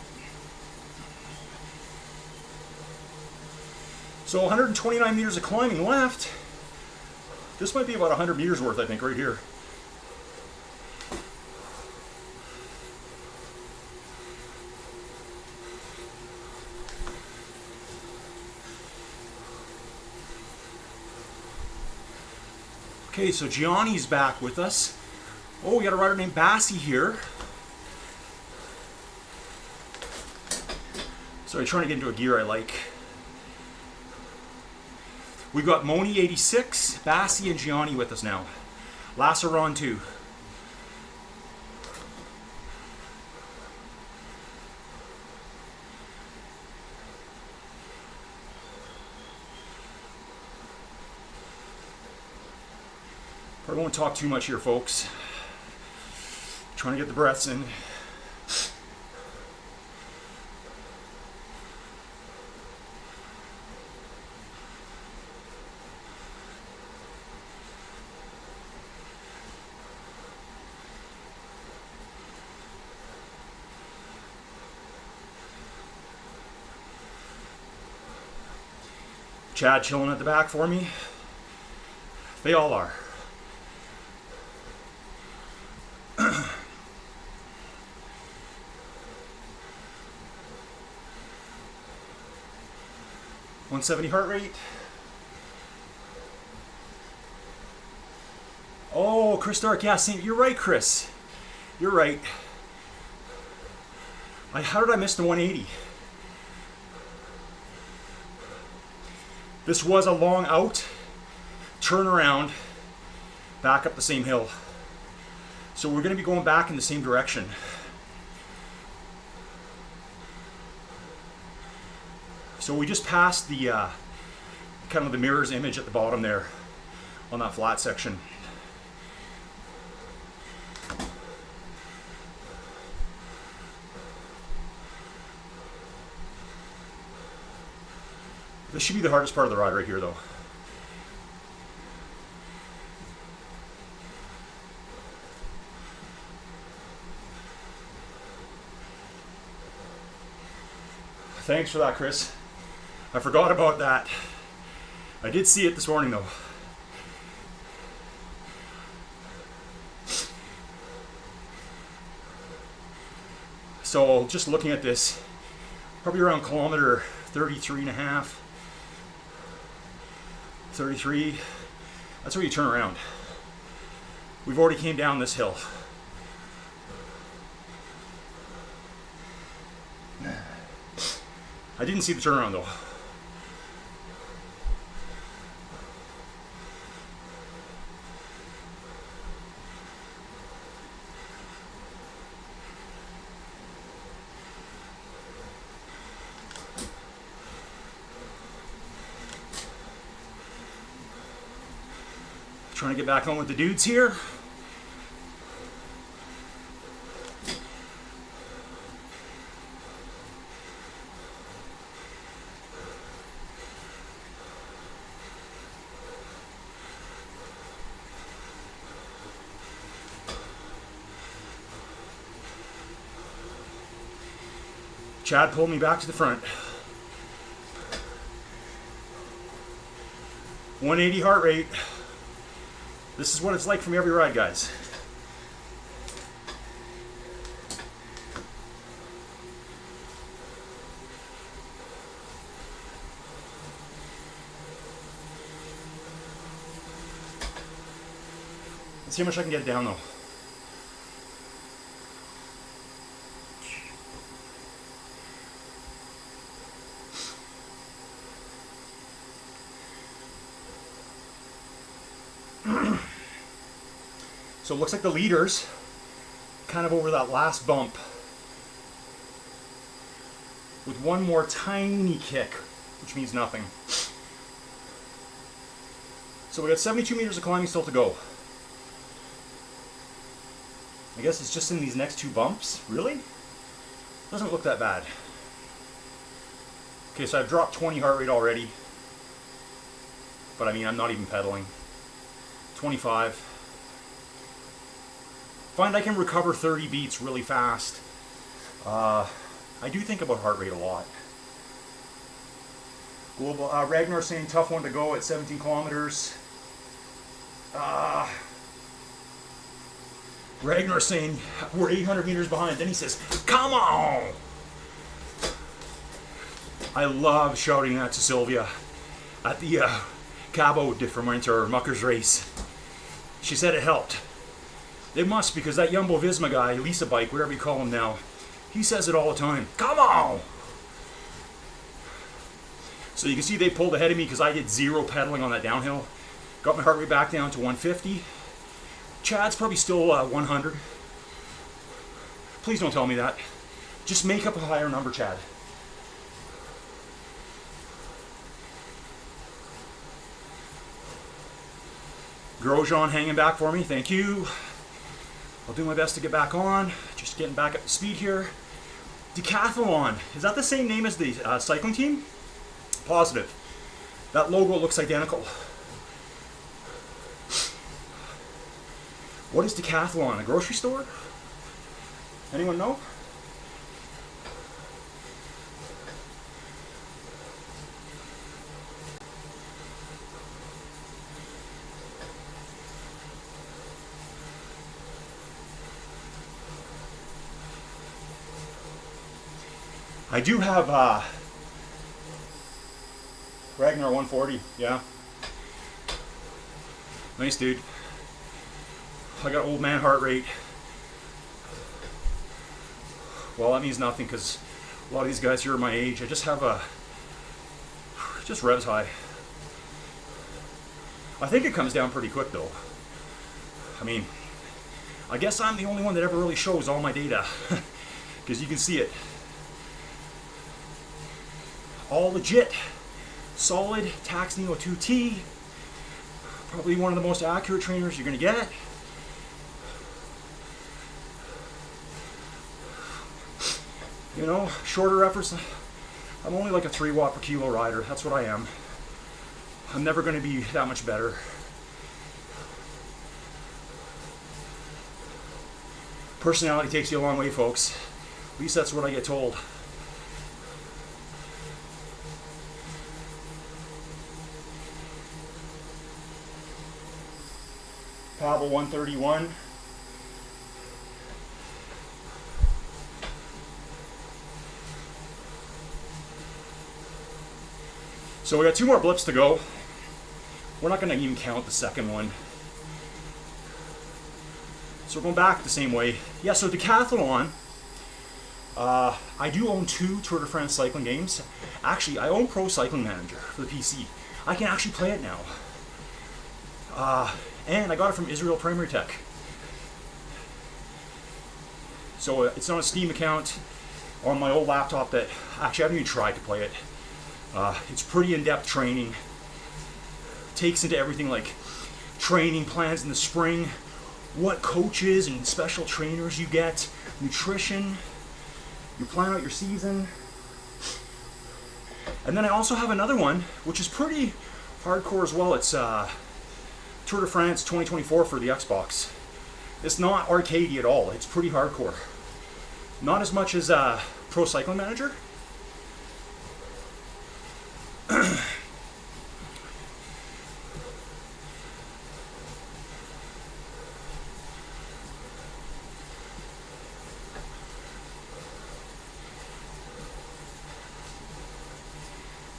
So 129 meters of climbing left. This might be about 100 meters worth, I think, right here. Okay, so Gianni's back with us. Oh, we got a rider named Bassie here. Sorry, trying to get into a gear I like. We've got Moni 86, Bassie, and Gianni with us now. Lasseron too. Probably won't talk too much here, folks. Trying to get the breaths in. Chad chilling at the back for me. They all are. .170 heart rate. Oh, Chris Dark, yeah, you're right, Chris. You're right. How did I miss the 180? This was a long out, turn around, back up the same hill. So we're going to be going back in the same direction. So we just passed the kind of the mirror's image at the bottom there on that flat section. This should be the hardest part of the ride right here, though. Thanks for that, Chris. I forgot about that. I did see it this morning, though. So just looking at this, probably around kilometer 33 and a half, 33, that's where you turn around. We've already came down this hill. I didn't see the turnaround though. Trying to get back on with the dudes here. Chad pulled me back to the front. 180 heart rate. This is what it's like from every ride, guys. Let's see how much I can get down though. So it looks like the leader's kind of over that last bump with one more tiny kick, which means nothing. So we got 72 meters of climbing still to go. I guess it's just in these next two bumps. Really? Doesn't look that bad. Okay, so I've dropped 20 heart rate already. But I mean, I'm not even pedaling. 25. Find I can recover 30 beats really fast. I do think about heart rate a lot. Global Ragnar saying tough one to go at 17 kilometers. Ragnar saying we're 800 meters behind. Then he says, "Come on!" I love shouting that to Sylvia at the Cabo de Ferment or Muckers race. She said it helped. It must, because that Jumbo Visma guy, Lisa Bike, whatever you call him now, he says it all the time. Come on! So you can see they pulled ahead of me because I did zero pedaling on that downhill. Got my heart rate back down to 150. Chad's probably still 100. Please don't tell me that. Just make up a higher number, Chad. Grosjean hanging back for me, thank you. I'll do my best to get back on. Just getting back up to speed here. Decathlon. Is that the same name as the cycling team? Positive. That logo looks identical. What is Decathlon? A grocery store? Anyone know? I do have Ragnar 140, yeah. Nice, dude. I got old man heart rate. Well, that means nothing because a lot of these guys here are my age. I just have just revs high. I think it comes down pretty quick though. I mean, I guess I'm the only one that ever really shows all my data because you can see it. All legit. Solid Tax Neo 2T. Probably one of the most accurate trainers you're going to get. You know, shorter efforts. I'm only like a 3 watt per kilo rider. That's what I am. I'm never going to be that much better. Personality takes you a long way, folks. At least that's what I get told. Pavel 131. So we got 2 more blips to go. We're not going to even count the second one. So we're going back the same way. Yeah, so decathlon. I do own 2 Tour de France cycling games. Actually, I own Pro Cycling Manager for the PC. I can actually play it now. And I got it from Israel Primary Tech. So it's on a Steam account on my old laptop that actually I haven't even tried to play it. It's pretty in-depth training. Takes into everything like training plans in the spring, what coaches and special trainers you get, nutrition, you plan out your season. And then I also have another one, which is pretty hardcore as well. It's Tour de France 2024 for the Xbox. It's not arcadey at all. It's pretty hardcore. Not as much as Pro Cycling Manager.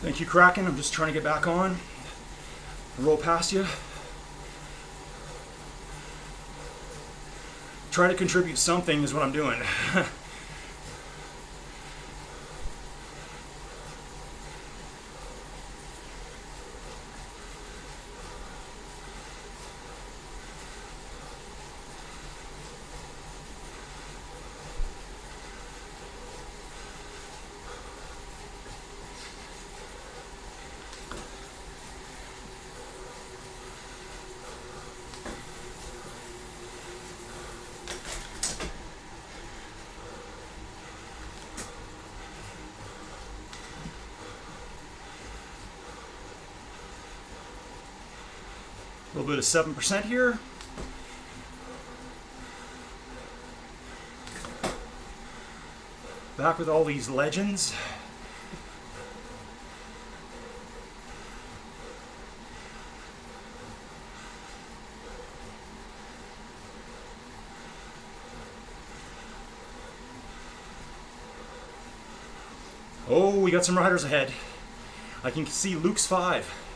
Thank you, Kraken. I'm just trying to get back on. Roll past you. Try to contribute something is what I'm doing. A little bit of 7% here. Back with all these legends. Oh, we got some riders ahead. I can see Luke's 5.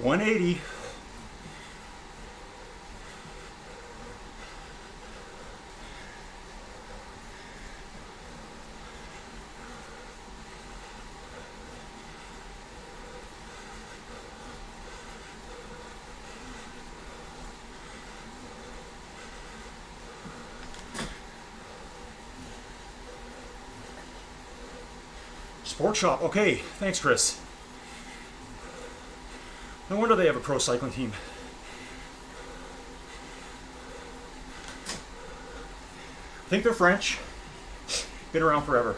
$180. Sport Shop. Okay, thanks, Chris. No wonder they have a pro cycling team. I think they're French. Been around forever.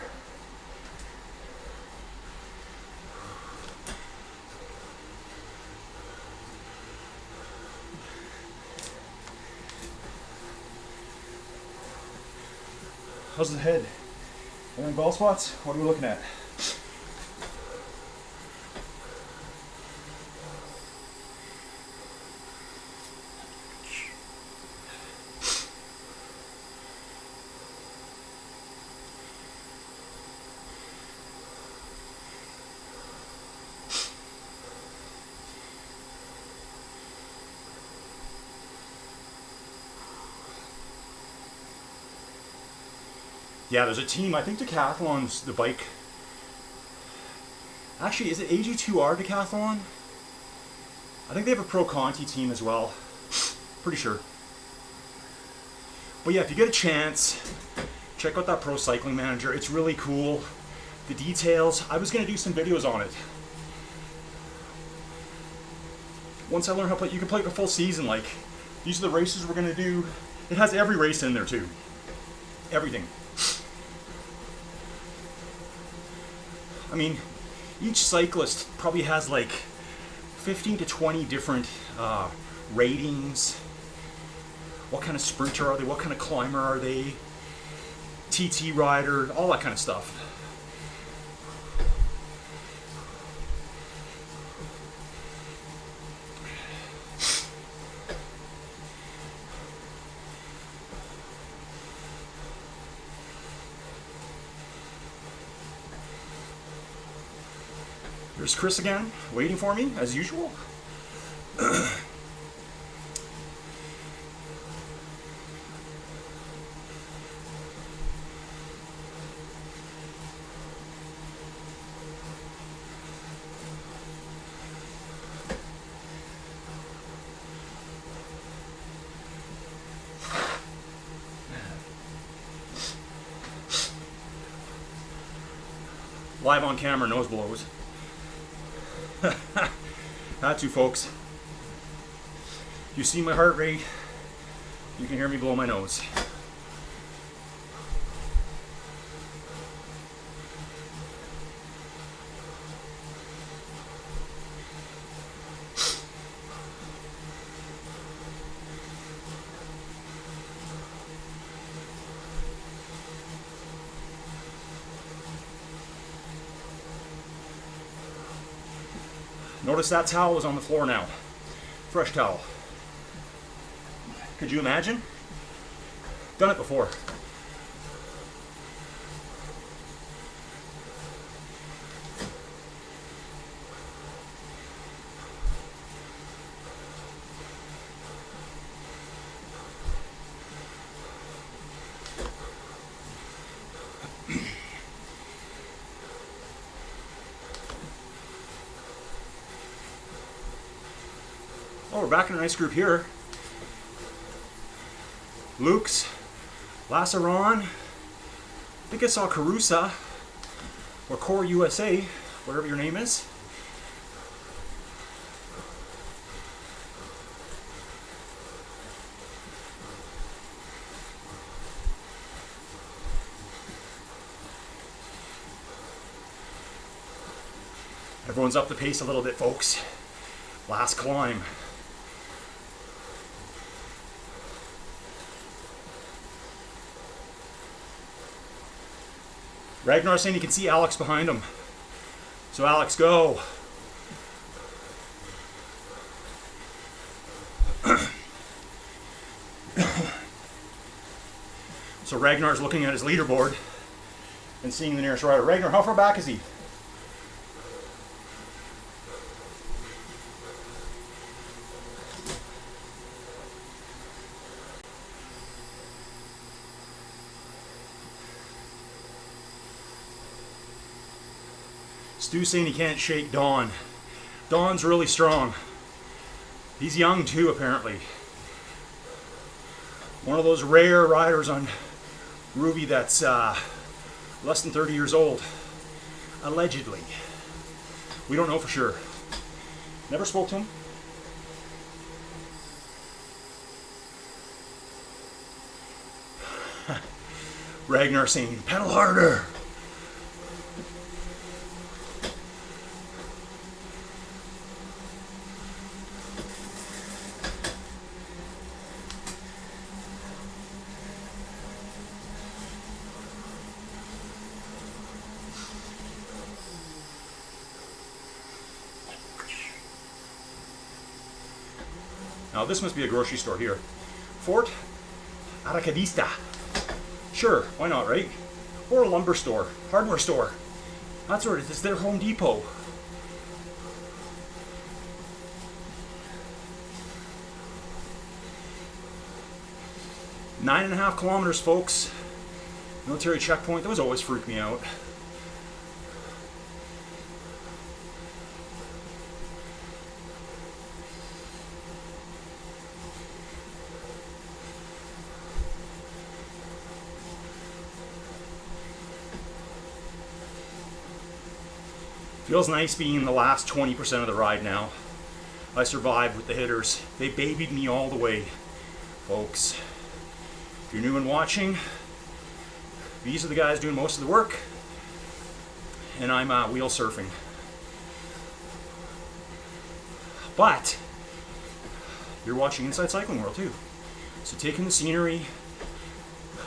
How's the head? Any bald spots? What are we looking at? Yeah, there's a team. I think Decathlon's the bike. Actually, is it AG2R Decathlon? I think they have a Pro Conti team as well. Pretty sure. But yeah, if you get a chance, check out that Pro Cycling Manager. It's really cool. The details. I was going to do some videos on it. Once I learn how to play, you can play it the full season. Like, these are the races we're going to do. It has every race in there too. Everything. I mean, each cyclist probably has like 15 to 20 different ratings. What kind of sprinter are they? What kind of climber are they? TT rider, all that kind of stuff. There's Chris again, waiting for me, as usual. Live on camera, nose blows. Not too, folks. You see my heart rate, you can hear me blow my nose. Notice that towel is on the floor now. Fresh towel. Could you imagine? Done it before. Oh, we're back in a nice group here. Luke's, Lassaron, I think I saw Carusa, or Core USA, whatever your name is. Everyone's up the pace a little bit, folks. Last climb. Ragnar's saying you can see Alex behind him. So Alex, go. So Ragnar's looking at his leaderboard and seeing the nearest rider. Ragnar, how far back is he? Stu's saying he can't shake Don. Don's really strong. He's young too, apparently. One of those rare riders on Ruby that's less than 30 years old. Allegedly. We don't know for sure. Never spoke to him. Ragnar saying, pedal harder. Now this must be a grocery store here. Fort Aracadista. Sure, why not, right? Or a lumber store, hardware store. That's where it is. It's their Home Depot. Nine and a half kilometers, folks. Military checkpoint. Those always freak me out. Feels nice being in the last 20% of the ride now. I survived with the hitters. They babied me all the way, folks. If you're new and watching, these are the guys doing most of the work, and I'm wheel surfing. But you're watching Inside Cycling World too. So take in the scenery,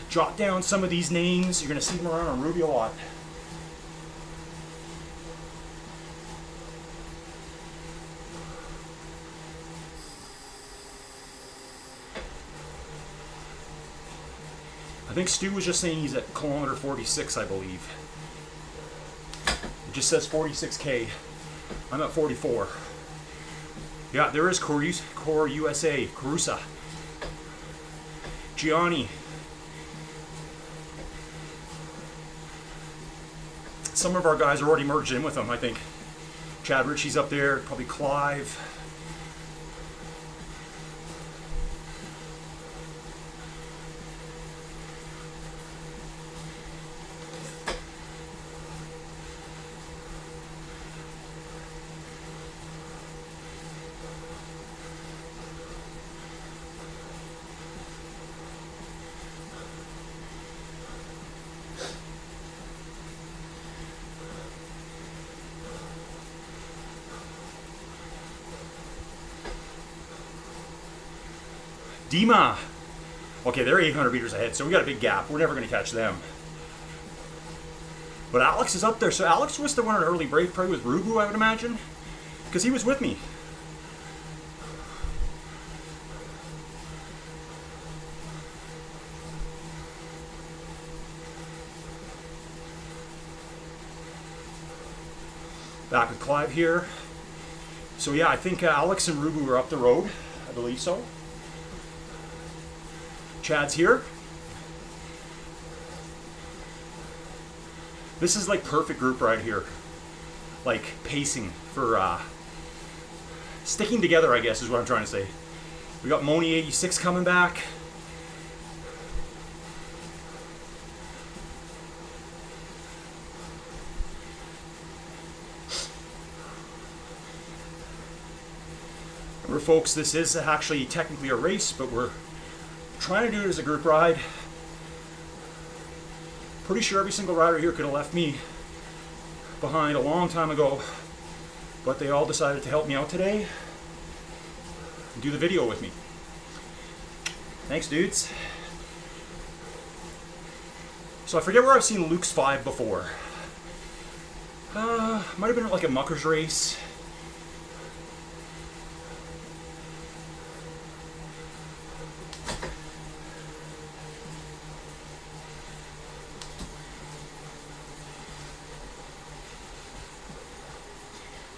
jot down some of these names. You're gonna see them around on Ruby a lot. I think Stu was just saying he's at kilometer 46, I believe. It just says 46K. I'm at 44. Yeah, there is Core USA, Carusa. Gianni. Some of our guys are already merged in with them, I think. Chad Ritchie's up there, probably Clive. Dima. Okay, they're 800 meters ahead, so we got a big gap. We're never going to catch them. But Alex is up there, so Alex was the one on an early break, probably with Rubu, I would imagine, because he was with me. Back with Clive here. So yeah, I think Alex and Rubu are up the road. I believe so. Chad's here. This is like perfect group right here. Like pacing for sticking together, I guess is what I'm trying to say. We got Moni 86 coming back. Remember folks, this is actually technically a race, but we're trying to do it as a group ride. Pretty sure every single rider here could have left me behind a long time ago, but they all decided to help me out today and do the video with me. Thanks, dudes. So I forget where I've seen Luke's 5 before. Might have been like a muckers race.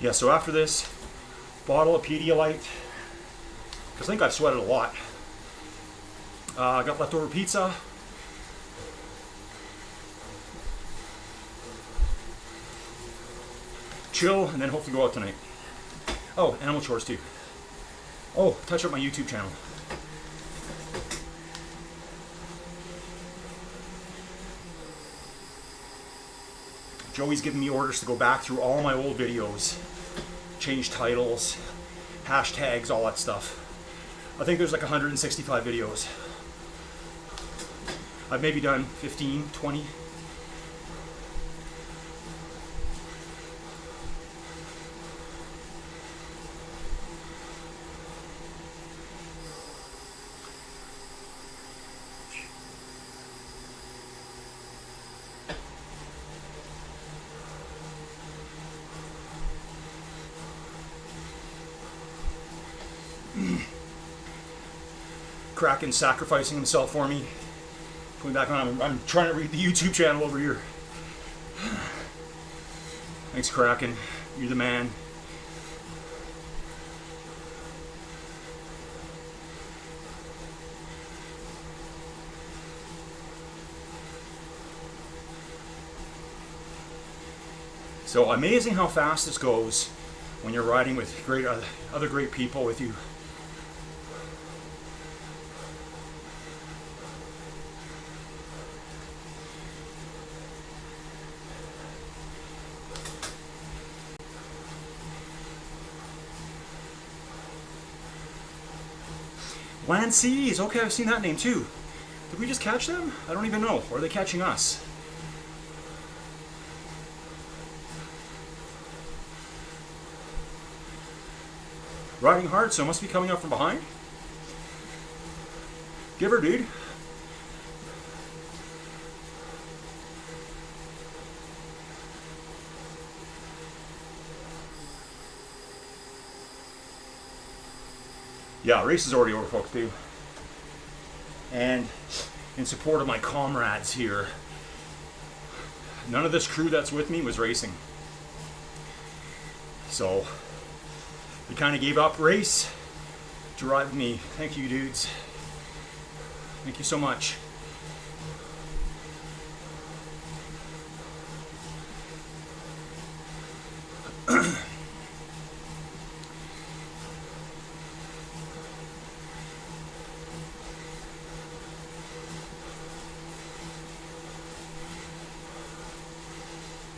Yeah, so after this, bottle of Pedialyte, because I think I've sweated a lot. I got leftover pizza. Chill, and then hopefully go out tonight. Oh, animal chores too. Oh, touch up my YouTube channel. Joey's giving me orders to go back through all my old videos, change titles, hashtags, all that stuff. I think there's like 165 videos. I've maybe done 15, 20. Kraken sacrificing himself for me. Going back on, I'm trying to read the YouTube channel over here. Thanks, Kraken. You're the man. So amazing how fast this goes when you're riding with great other great people with you. Lanceys, okay, I've seen that name too. Did we just catch them? I don't even know. Or are they catching us? Riding hard, so it must be coming up from behind. Give her, dude. Yeah, race is already over, folks, too. And in support of my comrades here, none of this crew that's with me was racing. So we kind of gave up race to ride with me. Thank you, dudes. Thank you so much.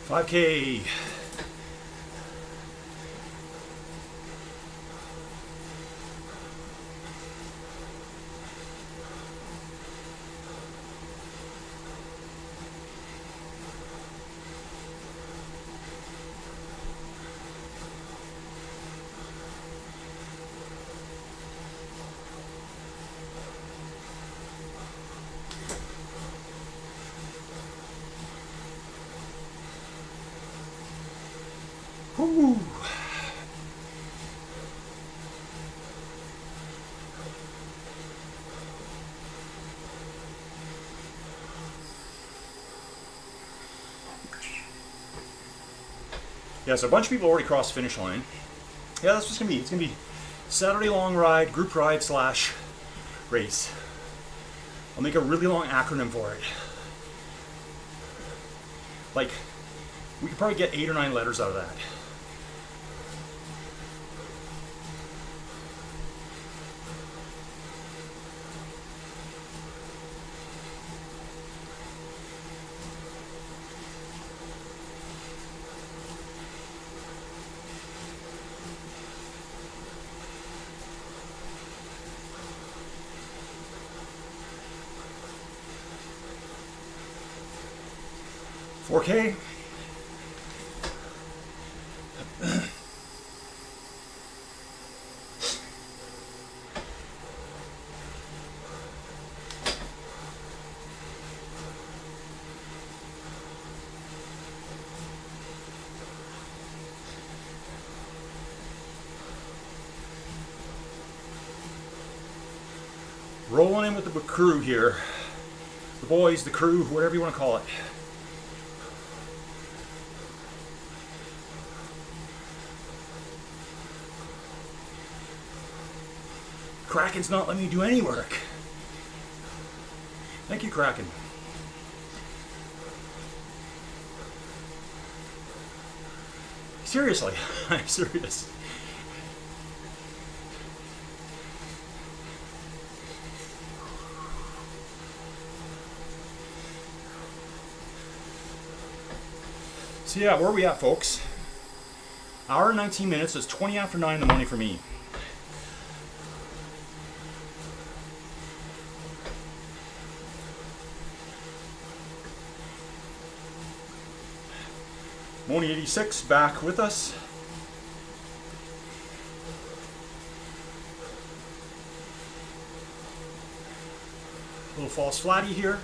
$5K. Woo. Yeah, so a bunch of people already crossed the finish line. Yeah, that's what's gonna be. It's gonna be Saturday long ride, group ride slash race. I'll make a really long acronym for it. Like, we could probably get 8 or 9 letters out of that. $4K. Rolling in with the crew here. The boys, the crew, whatever you want to call it. Kraken's not letting me do any work. Thank you, Kraken. Seriously, I'm serious. So yeah, where are we at, folks? Hour and 19 minutes, so it's 20 after 9 in the morning for me. Moni86 back with us. A little false flatty here.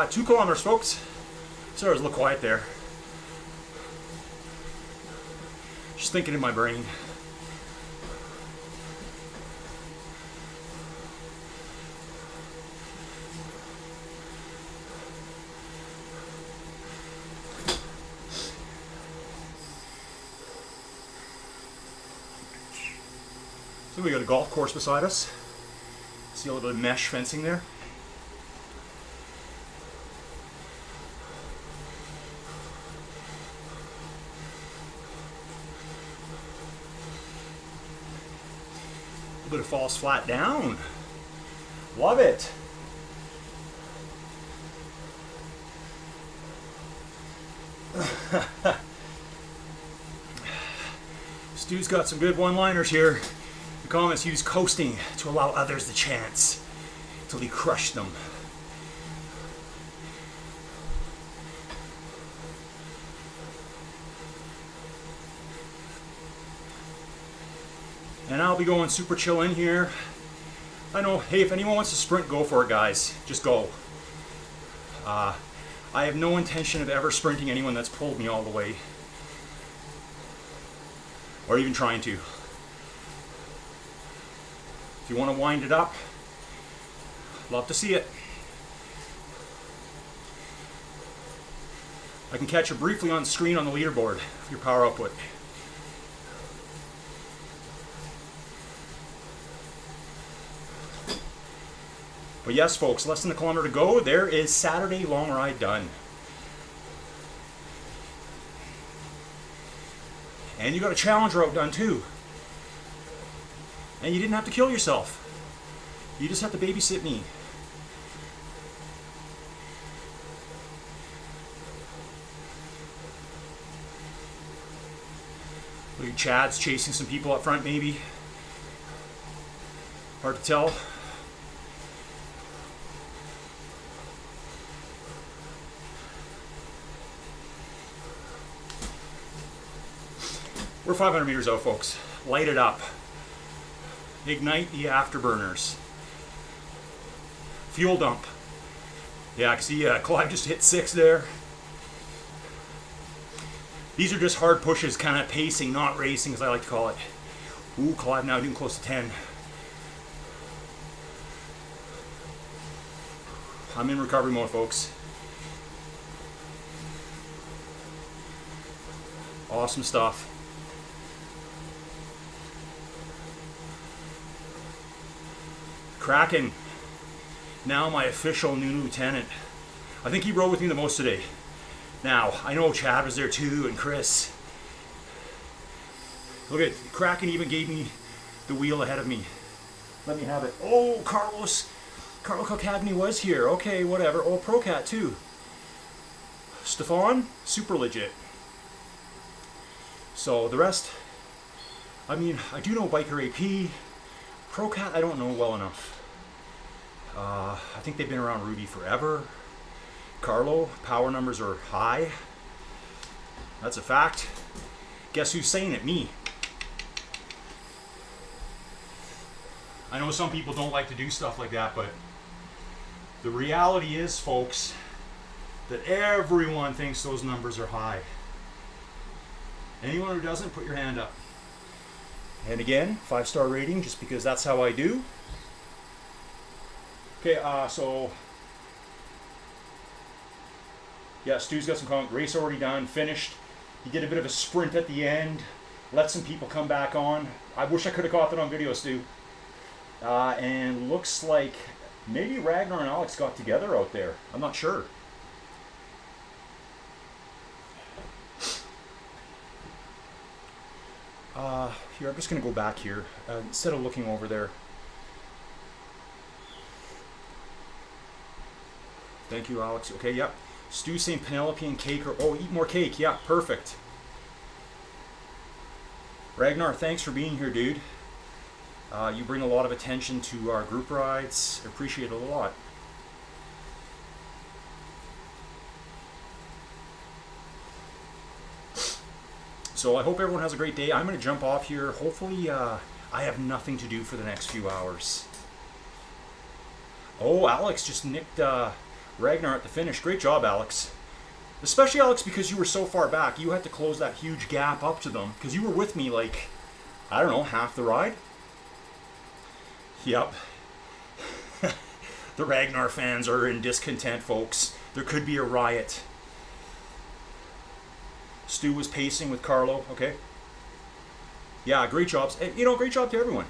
2 kilometers, folks. Sorry, I was a little quiet there. Just thinking in my brain. So we got a golf course beside us. See a little bit of mesh fencing there. A little bit of false flat down. Love it. Stu's got some good one-liners here. The comments: use coasting to allow others the chance till he crushed them. And I'll be going super chill in here. I know, hey, if anyone wants to sprint, go for it, guys. Just go. I have no intention of ever sprinting anyone that's pulled me all the way. Or even trying to. If you want to wind it up, love to see it. I can catch you briefly on screen on the leaderboard for your power output. But yes, folks, less than a kilometer to go. There is Saturday long ride done. And you got a challenge route done too. And you didn't have to kill yourself. You just have to babysit me. Look at Chad's chasing some people up front, maybe. Hard to tell. We're 500 meters out, folks. Light it up. Ignite the afterburners. Fuel dump. Yeah, I can see Clive just hit 6 there. These are just hard pushes, kind of pacing, not racing, as I like to call it. Ooh, Clive now doing close to 10. I'm in recovery mode, folks. Awesome stuff. Kraken, now my official new lieutenant. I think he rode with me the most today. Now, I know Chad was there too, and Chris. Look at Kraken even gave me the wheel ahead of me. Let me have it. Oh, Carlo Calcagni was here. Okay, whatever. Oh, Procat too. Stefan, super legit. So the rest, I mean, I do know Biker AP. Procat, I don't know well enough. I think they've been around Ruby forever. Carlo, power numbers are high. That's a fact. Guess who's saying it? Me. I know some people don't like to do stuff like that, but the reality is, folks, that everyone thinks those numbers are high. Anyone who doesn't, put your hand up. And again, 5-star rating, just because that's how I do. Okay, so yeah, Stu's got some comment. Race already done, finished. He did a bit of a sprint at the end. Let some people come back on. I wish I could have caught that on video, Stu. And looks like maybe Ragnar and Alex got together out there. I'm not sure. Here, I'm just going to go back here instead of looking over there. Thank you, Alex. Okay, yep. Stu saying Penelope and cake or eat more cake. Yeah, perfect. Ragnar, thanks for being here, dude. You bring a lot of attention to our group rides. Appreciate it a lot. So I hope everyone has a great day. I'm going to jump off here. Hopefully I have nothing to do for the next few hours. Oh, Alex just nicked Ragnar at the finish. Great job, Alex. Especially, Alex, because you were so far back. You had to close that huge gap up to them. Because you were with me, like, I don't know, half the ride? Yep. The Ragnar fans are in discontent, folks. There could be a riot. Stu was pacing with Carlo. Okay. Yeah, great jobs. You know, great job to everyone.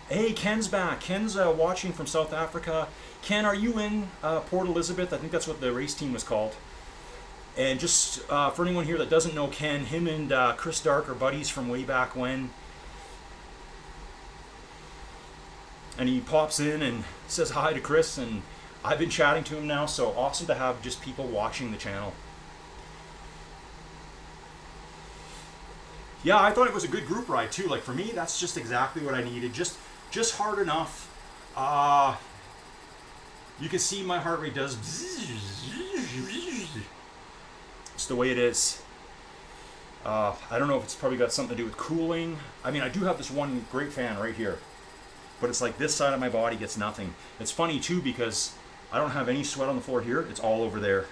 Hey, Ken's back. Ken's watching from South Africa. Ken, are you in Port Elizabeth? I think that's what the race team was called. And just for anyone here that doesn't know Ken, him and Chris Dark are buddies from way back when. And he pops in and says hi to Chris, and I've been chatting to him now, so awesome to have just people watching the channel. Yeah, I thought it was a good group ride too. Like for me, that's just exactly what I needed. Just hard enough. You can see my heart rate does. It's the way it is. I don't know if it's probably got something to do with cooling. I mean, I do have this one great fan right here, but it's like this side of my body gets nothing. It's funny too because I don't have any sweat on the floor here. It's all over there.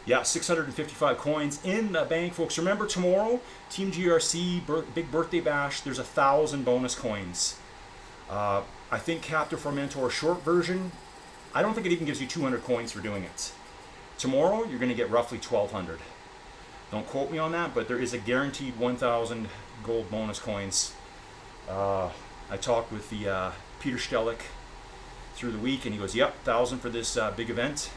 Yeah, 655 coins in the bank, folks. Remember tomorrow, Team GRC, big birthday bash, there's 1,000 bonus coins. I think Captive Formentor short version, I don't think it even gives you 200 coins for doing it. Tomorrow, you're going to get roughly 1,200. Don't quote me on that, but there is a guaranteed 1,000 gold bonus coins. I talked with the Peter Stellick through the week, and he goes, yep, 1,000 for this big event.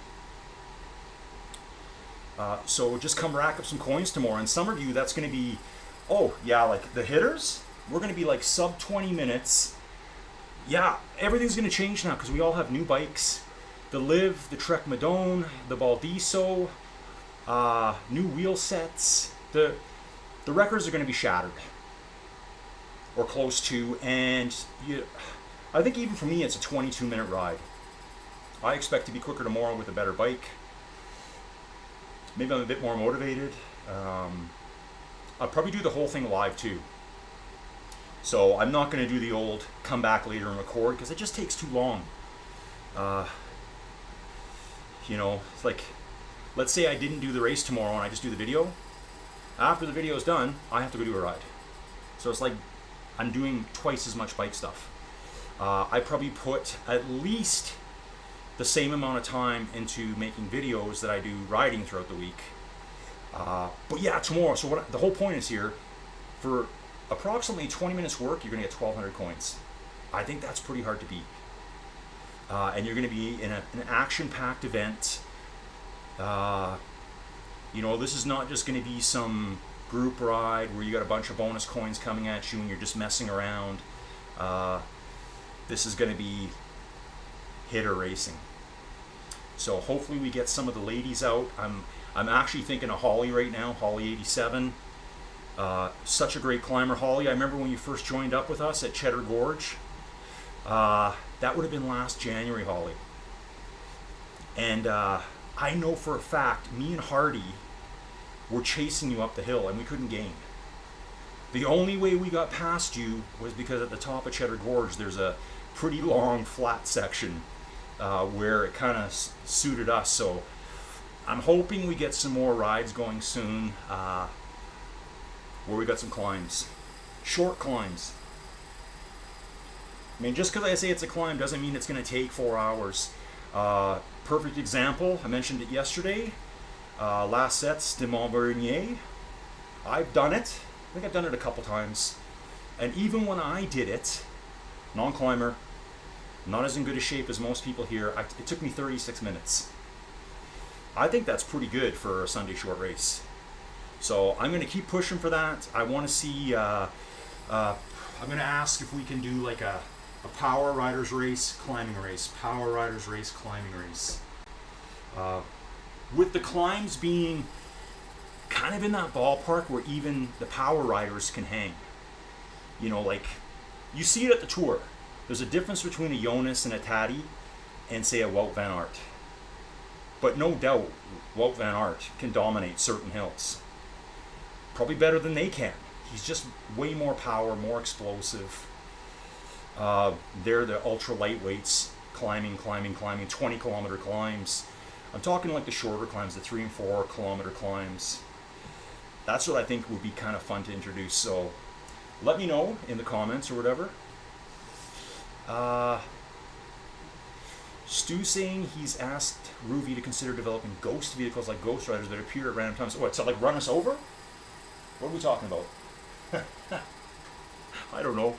So just come rack up some coins tomorrow. In Summerview, that's going to be, oh yeah, like the hitters, we're going to be like sub 20 minutes. Yeah, everything's going to change now because we all have new bikes. The Liv, the Trek Madone, the Baldiso, new wheel sets. The records are going to be shattered or close to, and I think even for me, it's a 22-minute ride. I expect to be quicker tomorrow with a better bike. Maybe I'm a bit more motivated. I'll probably do the whole thing live too. So I'm not going to do the old come back later and record because it just takes too long. You know, it's like, let's say I didn't do the race tomorrow and I just do the video. After the video is done, I have to go do a ride. So it's like I'm doing twice as much bike stuff. I probably put at least the same amount of time into making videos that I do riding throughout the week. But yeah, tomorrow, so the whole point is here, for approximately 20 minutes work, you're gonna get 1,200 coins. I think that's pretty hard to beat. And you're gonna be in an action-packed event. You know, this is not just gonna be some group ride where you got a bunch of bonus coins coming at you and you're just messing around. This is gonna be hitter racing. So hopefully we get some of the ladies out. I'm actually thinking of Holly right now, Holly 87. Such a great climber, Holly. I remember when you first joined up with us at Cheddar Gorge. That would have been last January, Holly. And I know for a fact, me and Hardy were chasing you up the hill and we couldn't gain. The only way we got past you was because at the top of Cheddar Gorge there's a pretty long flat section where it kind of suited us. So I'm hoping we get some more rides going soon where we got some climbs, short climbs. I mean, just because I say it's a climb doesn't mean it's going to take 4 hours. Perfect example, I mentioned it yesterday, last sets de Montbernier. I've done it. I think I've done it a couple times. And even when I did it, non-climber, not as in good a shape as most people here, it took me 36 minutes. I think that's pretty good for a Sunday short race. So I'm going to keep pushing for that. I want to see, I'm going to ask if we can do like a power riders race, climbing race, power riders race, climbing race. With the climbs being kind of in that ballpark where even the power riders can hang. You know, like, you see it at the Tour. There's a difference between a Jonas and a Taddy and, say, a Wout van Aert. But no doubt, Wout van Aert can dominate certain hills. Probably better than they can. He's just way more power, more explosive. They're the ultra lightweights. climbing 20-kilometer climbs. I'm talking like the shorter climbs, the 3 and 4 kilometer climbs. That's what I think would be kind of fun to introduce. So let me know in the comments or whatever. Stu saying he's asked Ruby to consider developing ghost vehicles like Ghost Riders that appear at random times. What, to like run us over? What are we talking about? I don't know.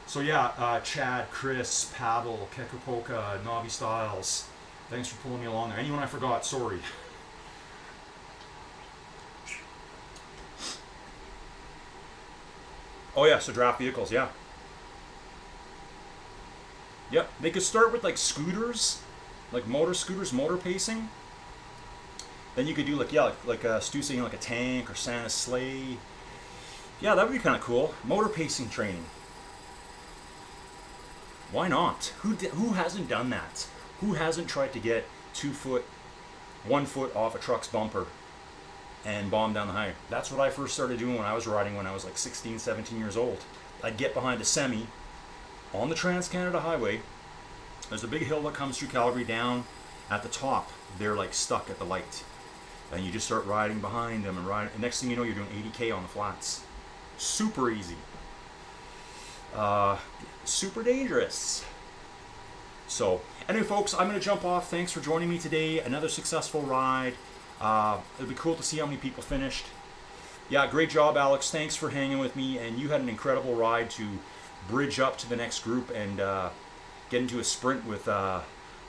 So yeah, Chad, Chris, Pavel, Kekapoka, Navi Styles, thanks for pulling me along there. Anyone I forgot, sorry. Oh yeah, so draft vehicles, yeah. Yep, they could start with like scooters, like motor scooters, motor pacing. Then you could do like, yeah, like Stu saying like a tank or Santa's sleigh. Yeah, that would be kind of cool. Motor pacing training. Why not? Who hasn't done that? Who hasn't tried to get 1 foot off a truck's bumper and bomb down the highway? That's what I first started doing when I was riding when I was like 16, 17 years old. I'd get behind a semi on the Trans-Canada Highway. There's a big hill that comes through Calgary. Down at the top, they're like stuck at the light. And you just start riding behind them and riding. And next thing you know, you're doing 80K on the flats. Super easy. Super dangerous. So, anyway, folks, I'm going to jump off. Thanks for joining me today. Another successful ride. It'll be cool to see how many people finished. Yeah, great job, Alex. Thanks for hanging with me. And you had an incredible ride to bridge up to the next group and get into a sprint with the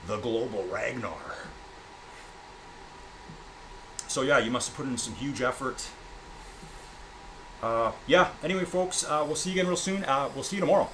Global Ragnar. So yeah, you must have put in some huge effort. Yeah, anyway, folks, we'll see you again real soon. We'll see you tomorrow.